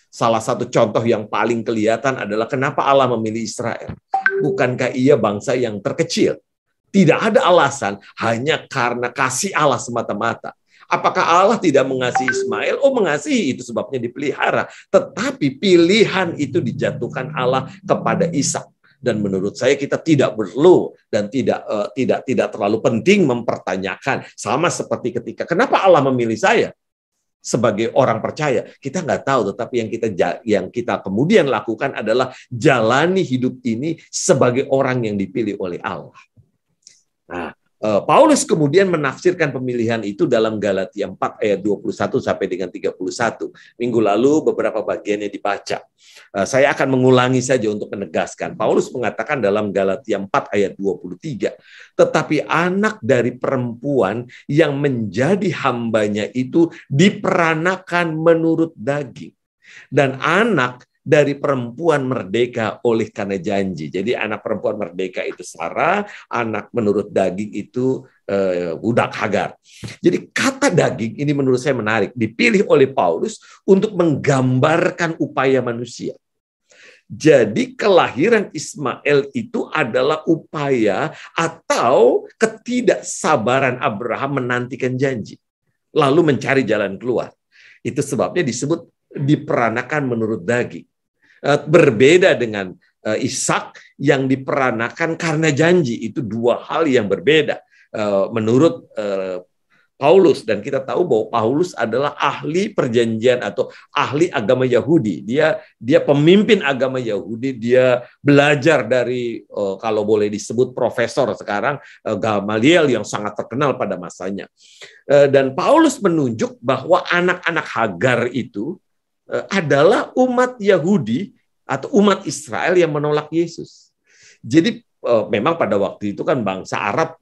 salah satu contoh yang paling kelihatan adalah kenapa Allah memilih Israel. Bukankah ia bangsa yang terkecil? Tidak ada alasan, hanya karena kasih Allah semata-mata. Apakah Allah tidak mengasihi Ismail? Mengasihi, itu sebabnya dipelihara. Tetapi pilihan itu dijatuhkan Allah kepada Ishak. Dan menurut saya kita tidak perlu dan tidak terlalu penting mempertanyakan. Sama seperti ketika kenapa Allah memilih saya sebagai orang percaya, kita nggak tahu. Tetapi yang kita kemudian lakukan adalah jalani hidup ini sebagai orang yang dipilih oleh Allah. Nah, Paulus kemudian menafsirkan pemilihan itu dalam Galatia 4 ayat 21 sampai dengan 31. Minggu lalu beberapa bagiannya dibaca. Saya akan mengulangi saja untuk menegaskan. Paulus mengatakan dalam Galatia 4 ayat 23, tetapi anak dari perempuan yang menjadi hambanya itu diperanakan menurut daging. Dan anak dari perempuan merdeka oleh karena janji. Jadi anak perempuan merdeka itu Sarah, anak menurut daging itu budak Hagar. Jadi kata daging ini menurut saya menarik, dipilih oleh Paulus untuk menggambarkan upaya manusia. Jadi kelahiran Ismail itu adalah upaya atau ketidaksabaran Abraham menantikan janji, lalu mencari jalan keluar. Itu sebabnya disebut diperanakan menurut daging. Berbeda dengan Ishak yang diperanakan karena janji. Itu dua hal yang berbeda menurut Paulus, dan kita tahu bahwa Paulus adalah ahli perjanjian atau ahli agama Yahudi. Dia pemimpin agama Yahudi, dia belajar dari kalau boleh disebut profesor sekarang, Gamaliel yang sangat terkenal pada masanya. Dan Paulus menunjuk bahwa anak-anak Hagar itu adalah umat Yahudi atau umat Israel yang menolak Yesus. Jadi memang pada waktu itu kan bangsa Arab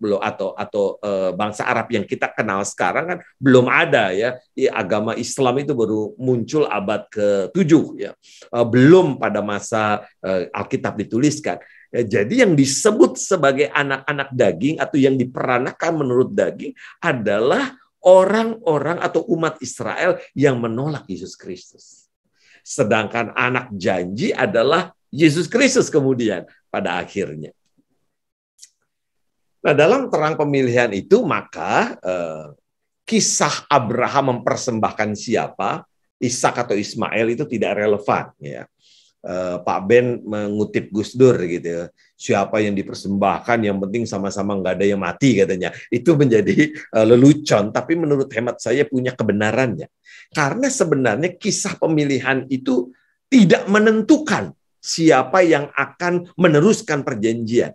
atau bangsa Arab yang kita kenal sekarang kan belum ada ya. Agama Islam itu baru muncul abad ke-7 ya. Belum pada masa Alkitab dituliskan. Jadi yang disebut sebagai anak-anak daging atau yang diperanakan menurut daging adalah orang-orang atau umat Israel yang menolak Yesus Kristus. Sedangkan anak janji adalah Yesus Kristus kemudian pada akhirnya. Nah, dalam terang pemilihan itu, maka kisah Abraham mempersembahkan siapa, Ishak atau Ismail itu tidak relevan. Ya. Pak Ben mengutip Gus Dur gitu, siapa yang dipersembahkan, yang penting sama-sama nggak ada yang mati katanya. Itu menjadi lelucon, tapi menurut hemat saya punya kebenarannya. Karena sebenarnya kisah pemilihan itu tidak menentukan siapa yang akan meneruskan perjanjian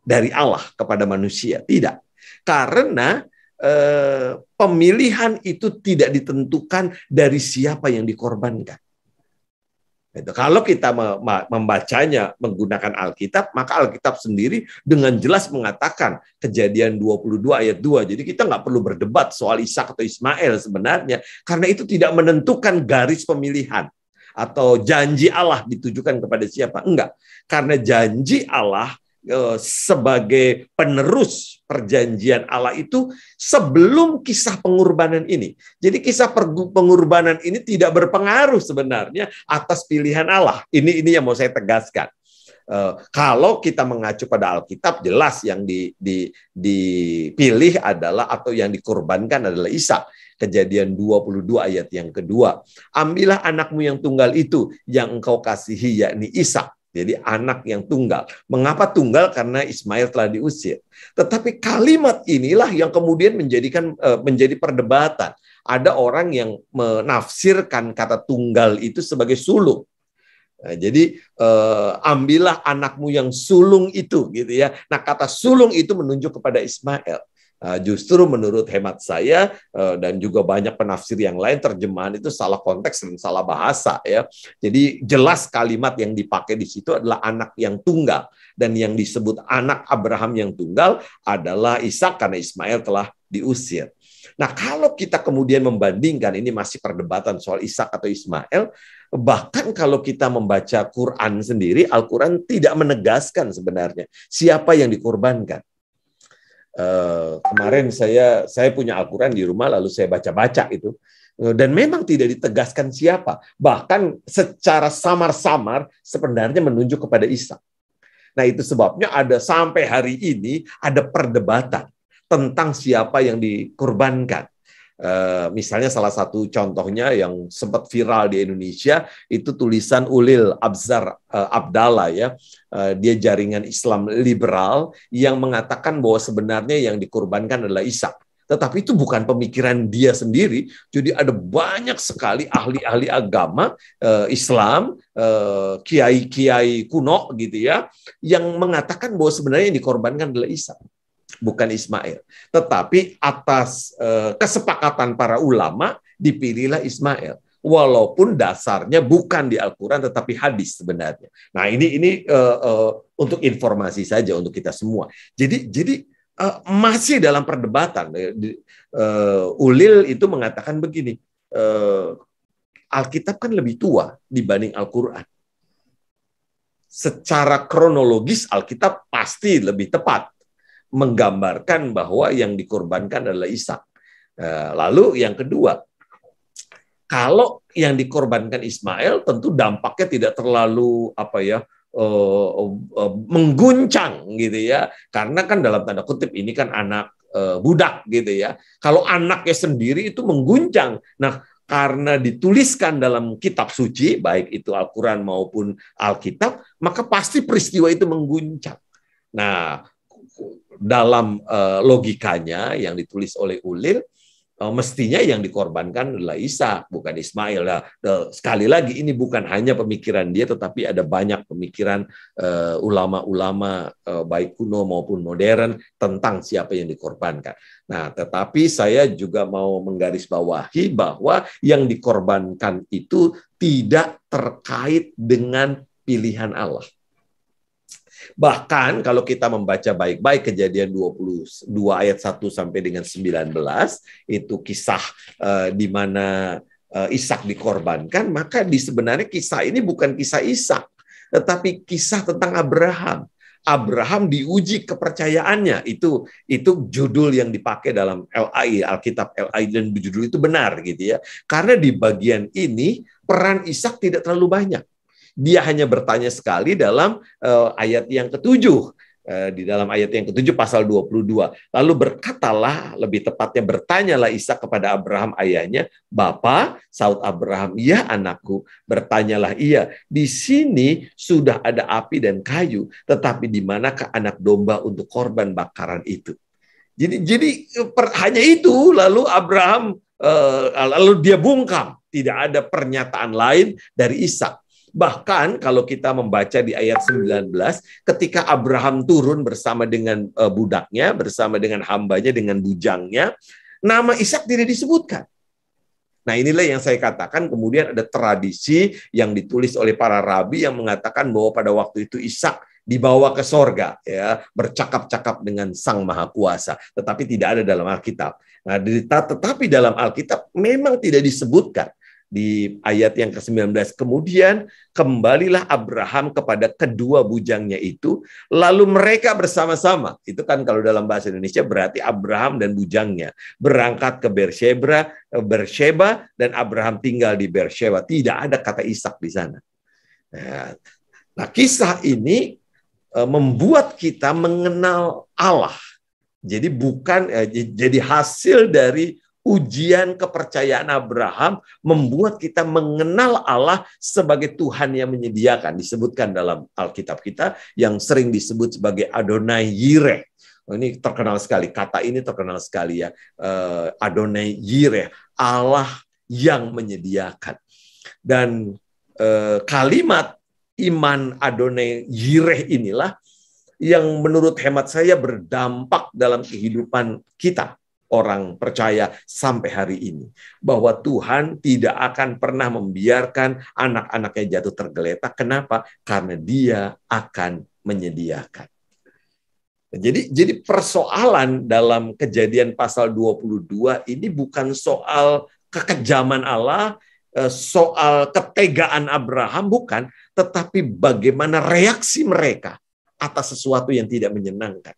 dari Allah kepada manusia. Tidak. Karena pemilihan itu tidak ditentukan dari siapa yang dikorbankan. Kalau kita membacanya menggunakan Alkitab, maka Alkitab sendiri dengan jelas mengatakan Kejadian 22 ayat 2. Jadi kita nggak perlu berdebat soal Ishak atau Ismail sebenarnya, karena itu tidak menentukan garis pemilihan atau janji Allah ditujukan kepada siapa. Enggak. Karena janji Allah sebagai penerus perjanjian Allah itu sebelum kisah pengorbanan ini. Jadi kisah pengorbanan ini tidak berpengaruh sebenarnya atas pilihan Allah. Ini yang mau saya tegaskan. Kalau kita mengacu pada Alkitab, jelas yang dipilih adalah atau yang dikorbankan adalah Ishak. Kejadian 22 ayat yang kedua. Ambillah anakmu yang tunggal itu yang engkau kasihi, yakni Ishak. Jadi anak yang tunggal. Mengapa tunggal? Karena Ismail telah diusir. Tetapi kalimat inilah yang kemudian menjadi perdebatan. Ada orang yang menafsirkan kata tunggal itu sebagai sulung. Nah, jadi ambillah anakmu yang sulung itu, gitu ya. Nah, kata sulung itu menunjuk kepada Ismail. Justru menurut hemat saya dan juga banyak penafsir yang lain, terjemahan itu salah konteks dan salah bahasa ya. Jadi jelas kalimat yang dipakai di situ adalah anak yang tunggal, dan yang disebut anak Abraham yang tunggal adalah Ishak karena Ismail telah diusir. Nah, kalau kita kemudian membandingkan, ini masih perdebatan soal Ishak atau Ismail, bahkan kalau kita membaca Quran sendiri, Al-Quran tidak menegaskan sebenarnya siapa yang dikorbankan. Kemarin saya punya Al-Quran di rumah, lalu saya baca-baca itu, dan memang tidak ditegaskan siapa, bahkan secara samar-samar sebenarnya menunjuk kepada Ishak. Nah, itu sebabnya ada sampai hari ini ada perdebatan tentang siapa yang dikorbankan. Misalnya salah satu contohnya yang sempat viral di Indonesia itu tulisan Ulil Abzar Abdallah ya, dia jaringan Islam liberal yang mengatakan bahwa sebenarnya yang dikorbankan adalah Ishak. Tetapi itu bukan pemikiran dia sendiri. Jadi ada banyak sekali ahli-ahli agama Islam, kiai-kiai kuno gitu ya, yang mengatakan bahwa sebenarnya yang dikorbankan adalah Ishak, bukan Ismail. Tetapi atas kesepakatan para ulama dipilihlah Ismail. Walaupun dasarnya bukan di Al-Quran tetapi hadis sebenarnya. Nah, ini untuk informasi saja untuk kita semua. Jadi masih dalam perdebatan. Ulil itu mengatakan begini, Alkitab kan lebih tua dibanding Al-Quran. Secara kronologis Alkitab pasti lebih tepat menggambarkan bahwa yang dikorbankan adalah Ishak. Lalu yang kedua, Kalau yang dikorbankan Ismail tentu dampaknya tidak terlalu mengguncang gitu ya, karena kan dalam tanda kutip ini kan anak budak gitu ya. Kalau anaknya sendiri itu mengguncang. Nah, karena dituliskan dalam kitab suci, baik itu Al-Quran maupun Alkitab, maka pasti peristiwa itu mengguncang. Nah, dalam logikanya yang ditulis oleh Ulil, mestinya yang dikorbankan adalah Ishak, bukan Ismail. Nah, sekali lagi ini bukan hanya pemikiran dia, tetapi ada banyak pemikiran ulama-ulama baik kuno maupun modern tentang siapa yang dikorbankan. Nah, tetapi saya juga mau menggarisbawahi bahwa yang dikorbankan itu tidak terkait dengan pilihan Allah. Bahkan kalau kita membaca baik-baik Kejadian 22 ayat 1 sampai dengan 19, itu kisah di mana Ishak dikorbankan, maka sebenarnya kisah ini bukan kisah Ishak, tetapi kisah tentang Abraham. Abraham diuji kepercayaannya, itu judul yang dipakai dalam LAI, Alkitab LAI, dan judul itu benar gitu ya. Karena di bagian ini peran Ishak tidak terlalu banyak. Dia hanya bertanya sekali dalam ayat yang ketujuh. Di dalam ayat yang ketujuh pasal 22. Lalu berkatalah, lebih tepatnya bertanyalah Ishak kepada Abraham ayahnya, "Bapa," saut Abraham, "Ya anakku." Bertanyalah ia, "Di sini sudah ada api dan kayu, tetapi di manakah anak domba untuk korban bakaran itu?" Jadi hanya itu, lalu Abraham lalu dia bungkam. Tidak ada pernyataan lain dari Ishak. Bahkan kalau kita membaca di ayat 19, ketika Abraham turun bersama dengan budaknya, bersama dengan hambanya, dengan bujangnya, nama Ishak tidak disebutkan. Nah, inilah yang saya katakan kemudian ada tradisi yang ditulis oleh para rabi yang mengatakan bahwa pada waktu itu Ishak dibawa ke sorga, ya, bercakap-cakap dengan Sang Maha Kuasa, tetapi tidak ada dalam Alkitab. Nah, tetapi dalam Alkitab memang tidak disebutkan. Di ayat yang ke-19, kemudian kembalilah Abraham kepada kedua bujangnya itu, lalu mereka bersama-sama, itu kan kalau dalam bahasa Indonesia berarti Abraham dan bujangnya, berangkat ke Beersheba, dan Abraham tinggal di Beersheba. Tidak ada kata Ishak di sana. Nah, kisah ini membuat kita mengenal Allah. Jadi jadi hasil dari ujian kepercayaan Abraham membuat kita mengenal Allah sebagai Tuhan yang menyediakan. Disebutkan dalam Alkitab kita yang sering disebut sebagai Adonai Yireh. Ini terkenal sekali, kata ini terkenal sekali ya. Adonai Yireh, Allah yang menyediakan. Dan kalimat iman Adonai Yireh inilah yang menurut hemat saya berdampak dalam kehidupan kita, orang percaya sampai hari ini, bahwa Tuhan tidak akan pernah membiarkan anak-anaknya jatuh tergeletak. Kenapa? Karena Dia akan menyediakan. Jadi persoalan dalam Kejadian pasal 22 ini bukan soal kekejaman Allah, soal ketegaan Abraham, bukan, tetapi bagaimana reaksi mereka atas sesuatu yang tidak menyenangkan.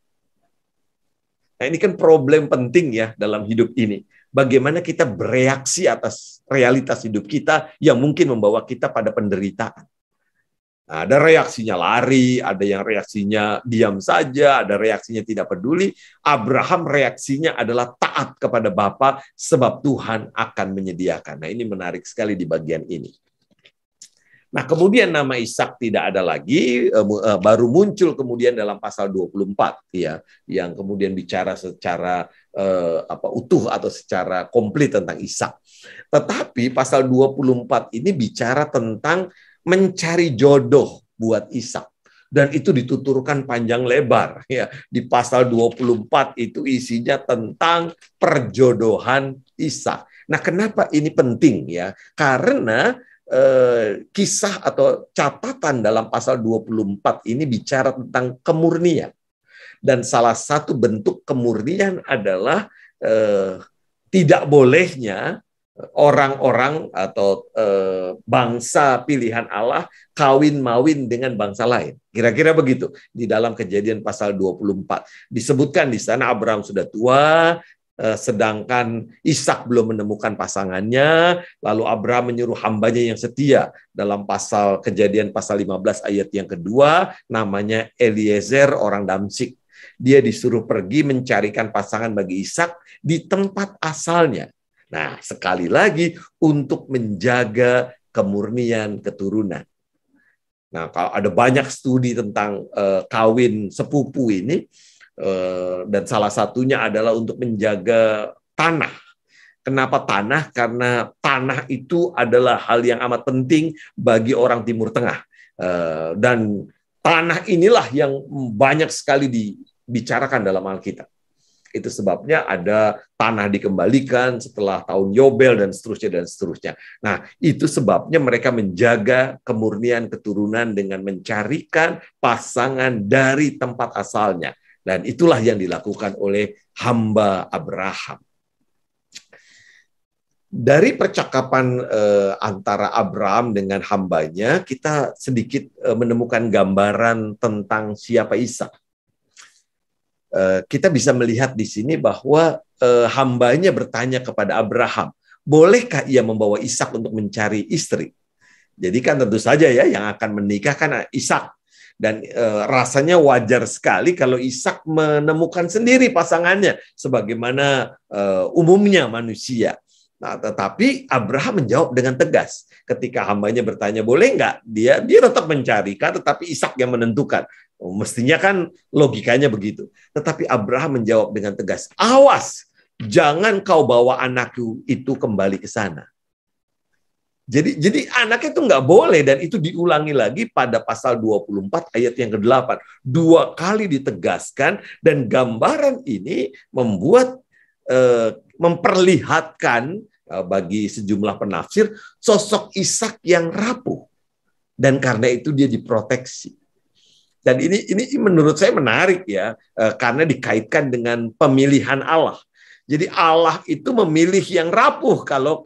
Nah, ini kan problem penting ya dalam hidup ini. Bagaimana kita bereaksi atas realitas hidup kita yang mungkin membawa kita pada penderitaan. Nah, ada reaksinya lari, ada yang reaksinya diam saja, ada reaksinya tidak peduli. Abraham reaksinya adalah taat kepada Bapa sebab Tuhan akan menyediakan. Nah, ini menarik sekali di bagian ini. Nah, kemudian nama Ishak tidak ada lagi, baru muncul kemudian dalam pasal 24 ya, yang kemudian bicara secara utuh atau secara komplit tentang Ishak. Tetapi pasal 24 ini bicara tentang mencari jodoh buat Ishak. Dan itu dituturkan panjang lebar ya. Di pasal 24 itu isinya tentang perjodohan Ishak. Nah, kenapa ini penting ya? Karena kisah atau catatan dalam pasal 24 ini bicara tentang kemurnian. Dan salah satu bentuk kemurnian adalah tidak bolehnya orang-orang atau bangsa pilihan Allah kawin-mawin dengan bangsa lain. Kira-kira begitu. Di dalam Kejadian pasal 24 disebutkan di sana Abraham sudah tua, sedangkan Ishak belum menemukan pasangannya, lalu Abraham menyuruh hambanya yang setia dalam Kejadian pasal 15 ayat yang kedua, namanya Eliezer orang Damsyik. Dia disuruh pergi mencarikan pasangan bagi Ishak di tempat asalnya. Nah, sekali lagi untuk menjaga kemurnian keturunan. Nah, kalau ada banyak studi tentang kawin sepupu ini, dan salah satunya adalah untuk menjaga tanah. Kenapa tanah? Karena tanah itu adalah hal yang amat penting bagi orang Timur Tengah. Dan tanah inilah yang banyak sekali dibicarakan dalam Alkitab. Itu sebabnya ada tanah dikembalikan setelah tahun Yobel dan seterusnya dan seterusnya. Nah, itu sebabnya mereka menjaga kemurnian keturunan dengan mencarikan pasangan dari tempat asalnya. Dan itulah yang dilakukan oleh hamba Abraham. Dari percakapan antara Abraham dengan hambanya, kita sedikit menemukan gambaran tentang siapa Ishak. Kita bisa melihat di sini bahwa hambanya bertanya kepada Abraham, bolehkah ia membawa Ishak untuk mencari istri? Jadi kan tentu saja ya yang akan menikah kan Ishak. Dan rasanya wajar sekali kalau Ishak menemukan sendiri pasangannya sebagaimana umumnya manusia. Nah, tetapi Abraham menjawab dengan tegas. Ketika hambanya bertanya, boleh nggak? Dia tetap mencarikan, tetapi Ishak yang menentukan. Mestinya kan logikanya begitu. Tetapi Abraham menjawab dengan tegas, awas, jangan kau bawa anakku itu kembali ke sana. Jadi anaknya itu nggak boleh, dan itu diulangi lagi pada pasal 24 ayat yang ke-8. 2 kali ditegaskan, dan gambaran ini memperlihatkan bagi sejumlah penafsir sosok Ishak yang rapuh, dan karena itu dia diproteksi. Dan ini menurut saya menarik ya, karena dikaitkan dengan pemilihan Allah. Jadi Allah itu memilih yang rapuh kalau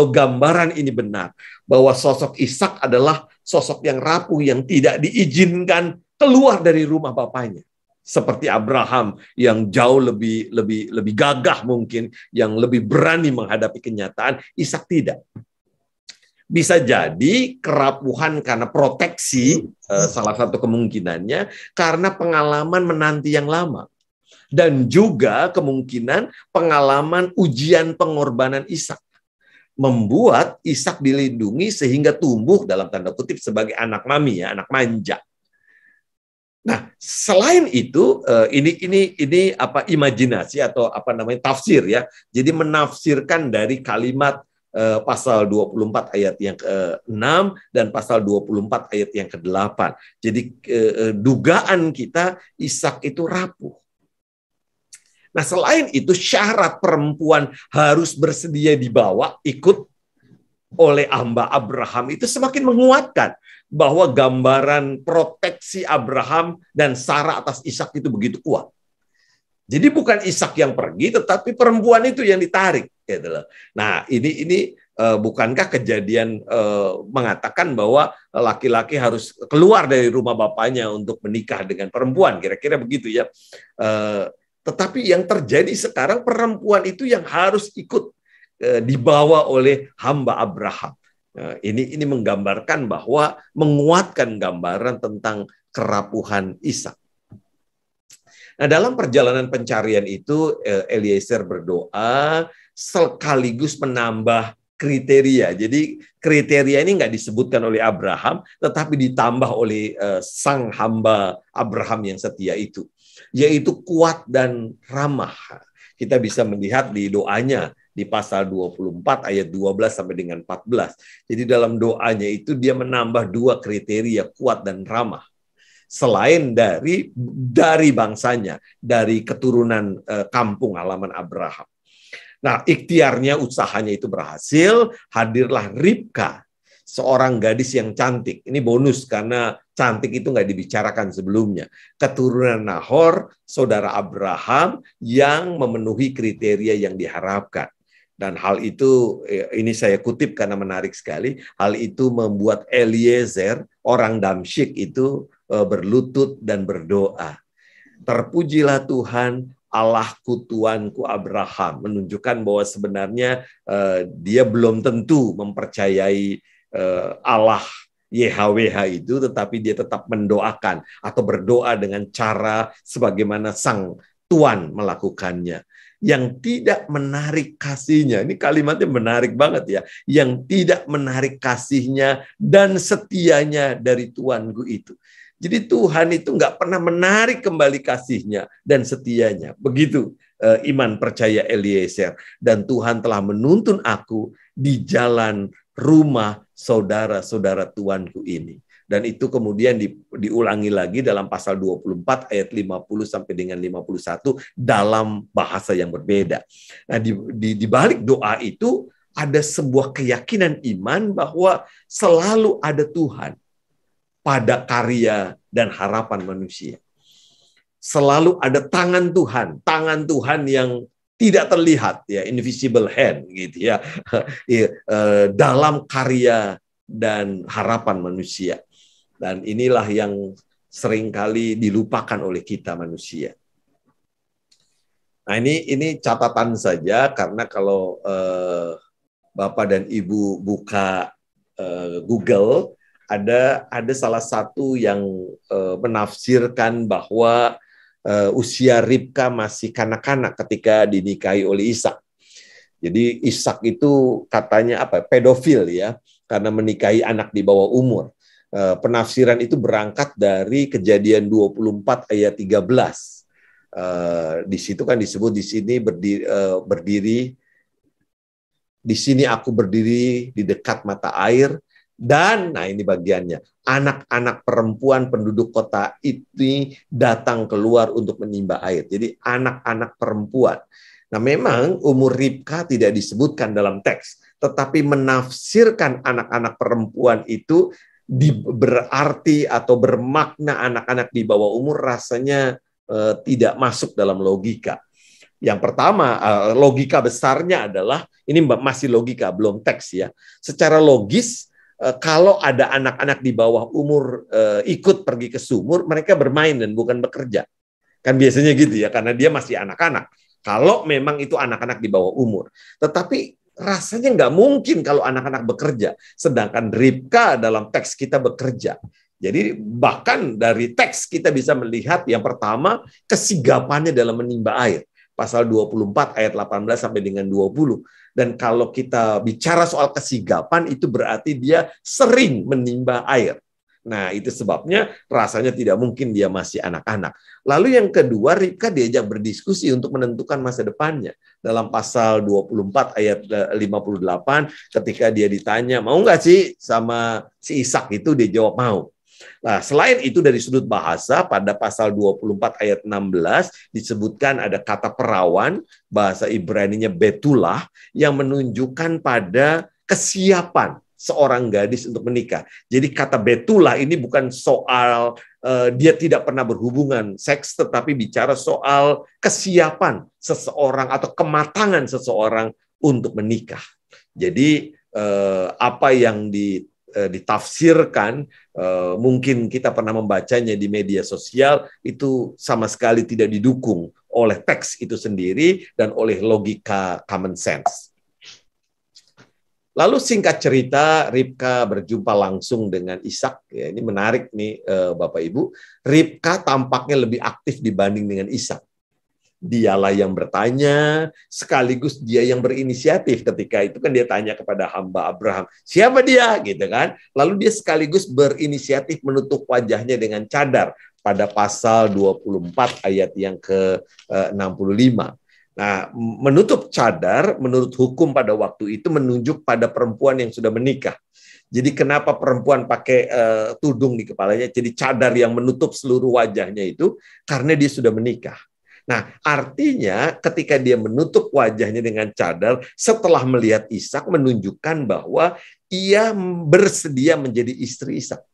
gambaran ini benar, bahwa sosok Ishak adalah sosok yang rapuh yang tidak diizinkan keluar dari rumah bapaknya. Seperti Abraham yang jauh lebih gagah mungkin, yang lebih berani menghadapi kenyataan, Ishak tidak. Bisa jadi kerapuhan karena proteksi, salah satu kemungkinannya, karena pengalaman menanti yang lama. Dan juga kemungkinan pengalaman ujian pengorbanan Ishak. Membuat Ishak dilindungi sehingga tumbuh dalam tanda kutip sebagai anak mami, ya, anak manja. Nah, selain itu, ini imajinasi atau tafsir ya. Jadi menafsirkan dari kalimat pasal 24 ayat yang ke-6 dan pasal 24 ayat yang ke-8. Jadi dugaan kita Ishak itu rapuh. Nah, selain itu syarat perempuan harus bersedia dibawa ikut oleh hamba Abraham itu semakin menguatkan bahwa gambaran proteksi Abraham dan Sarah atas Ishak itu begitu kuat. Jadi bukan Ishak yang pergi, tetapi perempuan itu yang ditarik. Gitu loh. Nah, ini bukankah Kejadian mengatakan bahwa laki-laki harus keluar dari rumah bapaknya untuk menikah dengan perempuan, kira-kira begitu ya. Tetapi yang terjadi sekarang perempuan itu yang harus ikut dibawa oleh hamba Abraham. Ini menggambarkan bahwa menguatkan gambaran tentang kerapuhan Ishak. Nah, dalam perjalanan pencarian itu Eliezer berdoa sekaligus menambah kriteria. Jadi kriteria ini nggak disebutkan oleh Abraham, tetapi ditambah oleh sang hamba Abraham yang setia itu, yaitu kuat dan ramah. Kita bisa melihat di doanya di pasal 24 ayat 12 sampai dengan 14. Jadi dalam doanya itu dia menambah 2 kriteria, kuat dan ramah. Selain dari bangsanya, dari keturunan kampung halaman Abraham. Nah, ikhtiarnya, usahanya itu berhasil, hadirlah Ribka, seorang gadis yang cantik. Ini bonus karena cantik itu nggak dibicarakan sebelumnya. Keturunan Nahor, saudara Abraham yang memenuhi kriteria yang diharapkan. Dan hal itu, ini saya kutip karena menarik sekali, hal itu membuat Eliezer, orang Damsyik itu berlutut dan berdoa. Terpujilah Tuhan, Allahku Tuanku Abraham, menunjukkan bahwa sebenarnya dia belum tentu mempercayai Allah YHWH itu, tetapi dia tetap mendoakan atau berdoa dengan cara sebagaimana sang Tuhan melakukannya. Yang tidak menarik kasihnya, ini kalimatnya menarik banget ya, yang tidak menarik kasihnya dan setianya dari Tuanku itu. Jadi Tuhan itu nggak pernah menarik kembali kasihnya dan setianya. Begitu iman percaya Eliezer. Dan Tuhan telah menuntun aku di jalan rumah saudara-saudara Tuanku ini. Dan itu kemudian diulangi lagi dalam pasal 24 ayat 50 sampai dengan 51 dalam bahasa yang berbeda. Nah, di balik doa itu ada sebuah keyakinan iman bahwa selalu ada Tuhan pada karya dan harapan manusia. Selalu ada tangan Tuhan yang tidak terlihat, ya, invisible hand gitu ya, dalam karya dan harapan manusia. Dan inilah yang seringkali dilupakan oleh kita manusia. Nah, ini catatan saja, karena kalau Bapak dan Ibu buka Google, ada salah satu yang menafsirkan bahwa usia Ribka masih kanak-kanak ketika dinikahi oleh Ishak. Jadi Ishak itu katanya pedofil ya, karena menikahi anak di bawah umur. Penafsiran itu berangkat dari Kejadian 24 ayat 13. Di situ kan disebut di sini berdiri di sini aku berdiri di dekat mata air, dan nah ini bagiannya, anak-anak perempuan penduduk kota itu datang keluar untuk menimba air. Jadi anak-anak perempuan. Nah, memang umur Ribka tidak disebutkan dalam teks, tetapi menafsirkan anak-anak perempuan itu berarti atau bermakna anak-anak di bawah umur rasanya tidak masuk dalam logika. Yang pertama, logika besarnya adalah, ini masih logika, belum teks ya. Secara logis, kalau ada anak-anak di bawah umur ikut pergi ke sumur, mereka bermain dan bukan bekerja. Kan biasanya gitu ya, karena dia masih anak-anak. Kalau memang itu anak-anak di bawah umur. Tetapi rasanya nggak mungkin kalau anak-anak bekerja. Sedangkan Ribka dalam teks kita bekerja. Jadi bahkan dari teks kita bisa melihat yang pertama, kesigapannya dalam menimba air. Pasal 24 ayat 18 sampai dengan 20. Dan kalau kita bicara soal kesigapan, itu berarti dia sering menimba air. Nah, itu sebabnya rasanya tidak mungkin dia masih anak-anak. Lalu yang kedua, Ribka diajak berdiskusi untuk menentukan masa depannya. Dalam pasal 24 ayat 58, ketika dia ditanya, mau nggak sih sama si Ishak itu, dia jawab mau. Nah, selain itu dari sudut bahasa, pada pasal 24 ayat 16 disebutkan ada kata perawan, bahasa Ibraninya betulah, yang menunjukkan pada kesiapan seorang gadis untuk menikah. Jadi kata betulah ini bukan soal dia tidak pernah berhubungan seks, tetapi bicara soal kesiapan seseorang atau kematangan seseorang untuk menikah. Jadi apa yang ditafsirkan, mungkin kita pernah membacanya di media sosial, itu sama sekali tidak didukung oleh teks itu sendiri dan oleh logika common sense. Lalu singkat cerita, Ribka berjumpa langsung dengan Ishak. Ya, ini menarik nih Bapak Ibu. Ribka tampaknya lebih aktif dibanding dengan Ishak. Dialah yang bertanya, sekaligus dia yang berinisiatif. Ketika itu kan dia tanya kepada hamba Abraham, siapa dia? Gitu kan. Lalu dia sekaligus berinisiatif menutup wajahnya dengan cadar pada pasal 24 ayat yang ke-65. Nah, menutup cadar menurut hukum pada waktu itu menunjuk pada perempuan yang sudah menikah. Jadi kenapa perempuan pakai tudung di kepalanya, jadi cadar yang menutup seluruh wajahnya itu karena dia sudah menikah. Nah, artinya ketika dia menutup wajahnya dengan cadar setelah melihat Ishak, menunjukkan bahwa ia bersedia menjadi istri Ishak.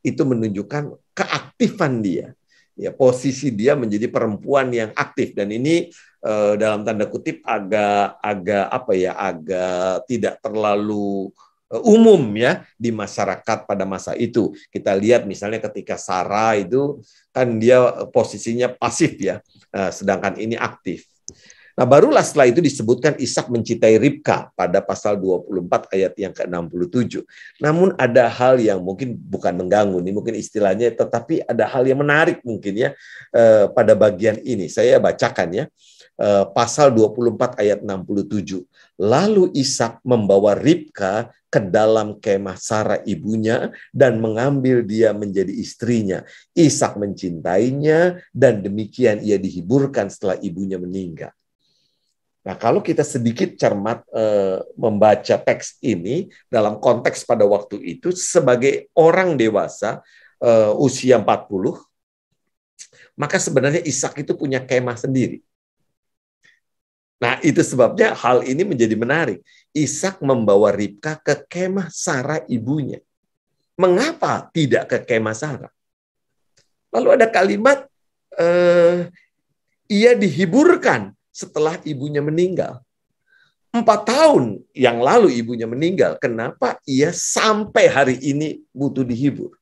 Itu menunjukkan keaktifan dia. Ya, posisi dia menjadi perempuan yang aktif, dan ini dalam tanda kutip agak tidak terlalu umum ya di masyarakat pada masa itu. Kita lihat misalnya ketika Sarah itu kan dia posisinya pasif ya, sedangkan ini aktif. Nah, barulah setelah itu disebutkan Ishak mencintai Ribka pada pasal 24 ayat yang ke-67. Namun ada hal yang mungkin bukan mengganggu, ini mungkin istilahnya, tetapi ada hal yang menarik mungkin ya pada bagian ini. Saya bacakan ya, pasal 24 ayat 67. Lalu Ishak membawa Ribka ke dalam kemah Sarah ibunya dan mengambil dia menjadi istrinya. Ishak mencintainya dan demikian ia dihiburkan setelah ibunya meninggal. Nah, kalau kita sedikit cermat membaca teks ini dalam konteks pada waktu itu sebagai orang dewasa usia 40, maka sebenarnya Ishak itu punya kemah sendiri. Nah, itu sebabnya hal ini menjadi menarik. Ishak membawa Ribka ke kemah Sarah ibunya. Mengapa tidak ke kemah Sarah? Lalu ada kalimat, ia dihiburkan setelah ibunya meninggal. 4 tahun yang lalu ibunya meninggal. Kenapa ia sampai hari ini butuh dihibur?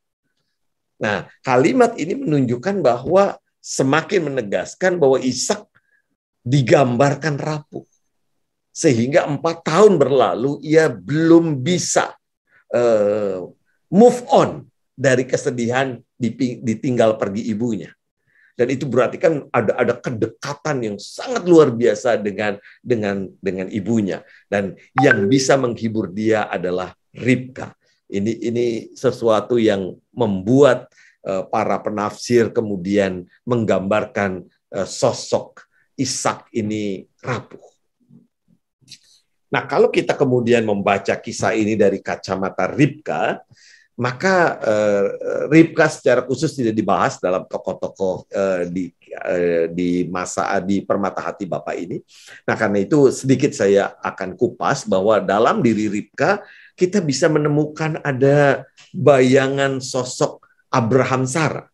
Nah, kalimat ini menunjukkan bahwa semakin menegaskan bahwa Ishak digambarkan rapuh. Sehingga 4 tahun berlalu ia belum bisa move on dari kesedihan ditinggal pergi ibunya. Dan itu berarti kan ada kedekatan yang sangat luar biasa dengan ibunya. Dan yang bisa menghibur dia adalah Ribka. Ini sesuatu yang membuat para penafsir kemudian menggambarkan sosok Ishak ini rapuh. Nah, kalau kita kemudian membaca kisah ini dari kacamata Ribka, maka Ribka secara khusus tidak dibahas dalam tokoh-tokoh di Permata Hati Bapa ini. Nah, karena itu sedikit saya akan kupas bahwa dalam diri Ribka kita bisa menemukan ada bayangan sosok Abraham Sarah,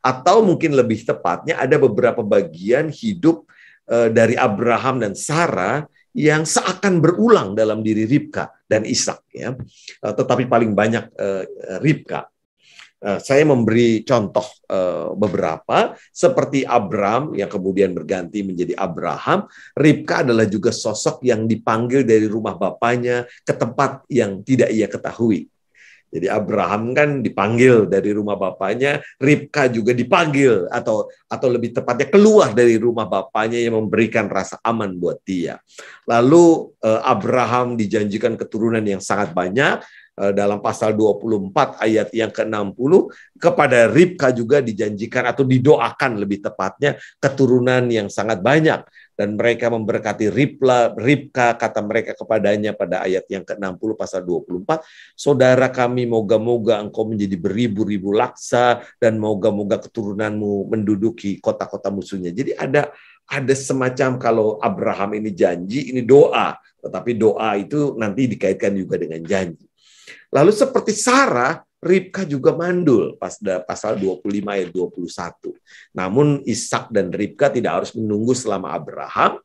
atau mungkin lebih tepatnya ada beberapa bagian hidup dari Abraham dan Sarah yang seakan berulang dalam diri Ribka dan Ishak ya. Tetapi paling banyak Ribka. Saya memberi contoh beberapa seperti Abram yang kemudian berganti menjadi Abraham. Ribka adalah juga sosok yang dipanggil dari rumah bapaknya ke tempat yang tidak ia ketahui. Jadi Abraham kan dipanggil dari rumah bapaknya, Ribka juga dipanggil atau lebih tepatnya keluar dari rumah bapaknya yang memberikan rasa aman buat dia. Lalu Abraham dijanjikan keturunan yang sangat banyak. Dalam pasal 24 ayat yang ke-60, kepada Ribka juga dijanjikan atau didoakan lebih tepatnya keturunan yang sangat banyak. Dan mereka memberkati Ribka, kata mereka kepadanya pada ayat yang ke-60 pasal 24, saudara kami, moga-moga engkau menjadi beribu-ribu laksa dan moga-moga keturunanmu menduduki kota-kota musuhnya. Jadi ada semacam, kalau Abraham ini janji, ini doa. Tetapi doa itu nanti dikaitkan juga dengan janji. Lalu seperti Sarah, Ribka juga mandul pasal 25 ayat 21. Namun Ishak dan Ribka tidak harus menunggu selama Abraham.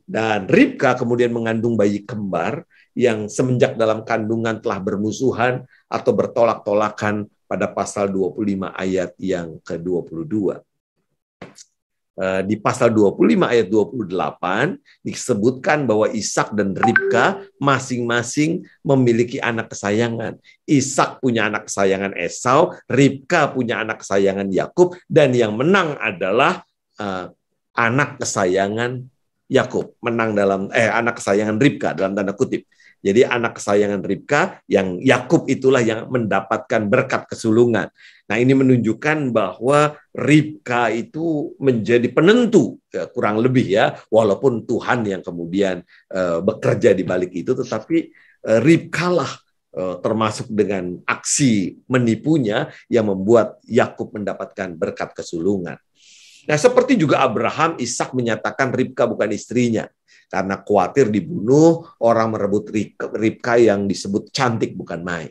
Dan Ribka kemudian mengandung bayi kembar yang semenjak dalam kandungan telah bermusuhan atau bertolak-tolakan pada pasal 25 ayat yang ke-22. Di pasal 25 ayat 28 disebutkan bahwa Ishak dan Ribka masing-masing memiliki anak kesayangan. Ishak punya anak kesayangan Esau, Ribka punya anak kesayangan Yakub, dan yang menang adalah anak kesayangan Yakub, anak kesayangan Ribka dalam tanda kutip. Jadi anak kesayangan Ribka, yang Yakub itulah yang mendapatkan berkat kesulungan. Nah, ini menunjukkan bahwa Ribka itu menjadi penentu, ya, kurang lebih ya, walaupun Tuhan yang kemudian bekerja di balik itu, tetapi Ribka lah termasuk dengan aksi menipunya yang membuat Yakub mendapatkan berkat kesulungan. Nah, seperti juga Abraham, Ishak menyatakan Ribka bukan istrinya. Karena khawatir dibunuh, orang merebut Ribka yang disebut cantik bukan main.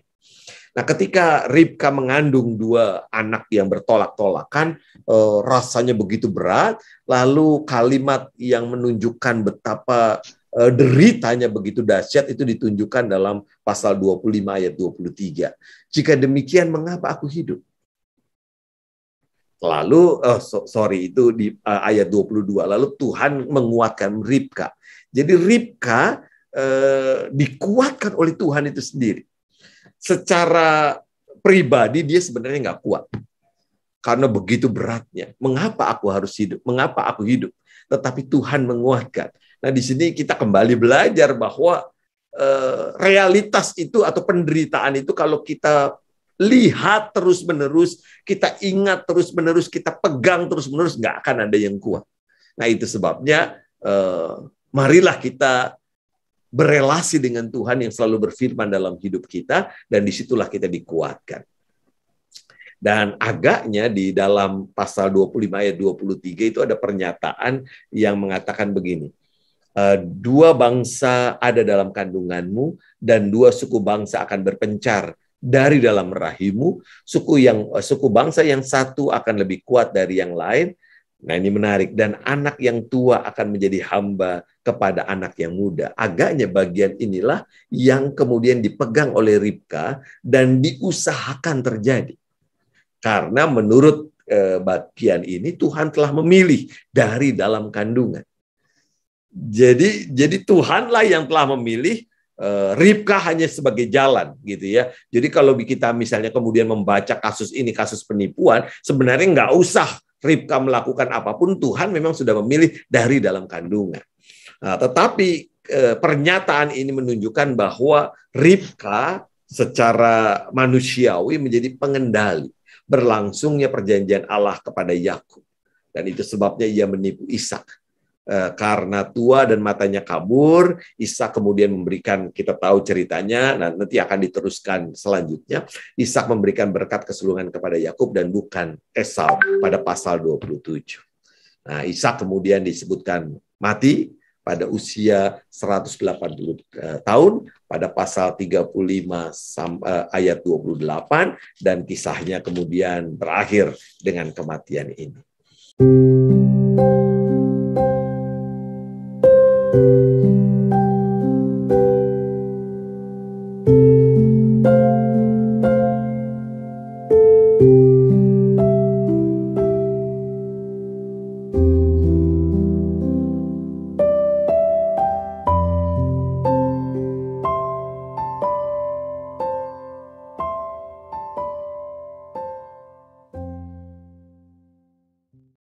Nah, ketika Ribka mengandung 2 anak yang bertolak-tolakan, rasanya begitu berat. Lalu kalimat yang menunjukkan betapa deritanya begitu dahsyat itu ditunjukkan dalam pasal 25 ayat 23. Jika demikian, mengapa aku hidup? Lalu, itu di ayat 22. Lalu Tuhan menguatkan Ribka. Jadi Ribka dikuatkan oleh Tuhan itu sendiri. Secara pribadi dia sebenarnya nggak kuat. Karena begitu beratnya. Mengapa aku harus hidup? Mengapa aku hidup? Tetapi Tuhan menguatkan. Nah, di sini kita kembali belajar bahwa realitas itu atau penderitaan itu kalau kita lihat terus-menerus, kita ingat terus-menerus, kita pegang terus-menerus, nggak akan ada yang kuat. Nah, itu sebabnya marilah kita berelasi dengan Tuhan yang selalu berfirman dalam hidup kita, dan disitulah kita dikuatkan. Dan agaknya di dalam pasal 25 ayat 23 itu ada pernyataan yang mengatakan begini, 2 bangsa ada dalam kandunganmu, dan 2 suku bangsa akan berpencar dari dalam rahimmu. Suku bangsa yang satu akan lebih kuat dari yang lain. Nah, ini menarik. Dan anak yang tua akan menjadi hamba kepada anak yang muda. Agaknya bagian inilah yang kemudian dipegang oleh Ribka dan diusahakan terjadi. Karena menurut bagian ini Tuhan telah memilih dari dalam kandungan. Jadi Tuhanlah yang telah memilih, Ribka hanya sebagai jalan gitu ya. Jadi kalau kita misalnya kemudian membaca kasus ini, kasus penipuan, sebenarnya nggak usah Ribka melakukan apapun, Tuhan memang sudah memilih dari dalam kandungan. Nah, tetapi pernyataan ini menunjukkan bahwa Ribka secara manusiawi menjadi pengendali berlangsungnya perjanjian Allah kepada Yakub. Dan itu sebabnya ia menipu Ishak. Karena tua dan matanya kabur, Ishak kemudian memberikan, kita tahu ceritanya, nanti akan diteruskan selanjutnya. Ishak memberikan berkat keseluruhan kepada Yakub dan bukan Esau pada pasal 27. Nah, Ishak kemudian disebutkan mati pada usia 180 tahun pada pasal 35 ayat 28, dan kisahnya kemudian berakhir dengan kematian ini.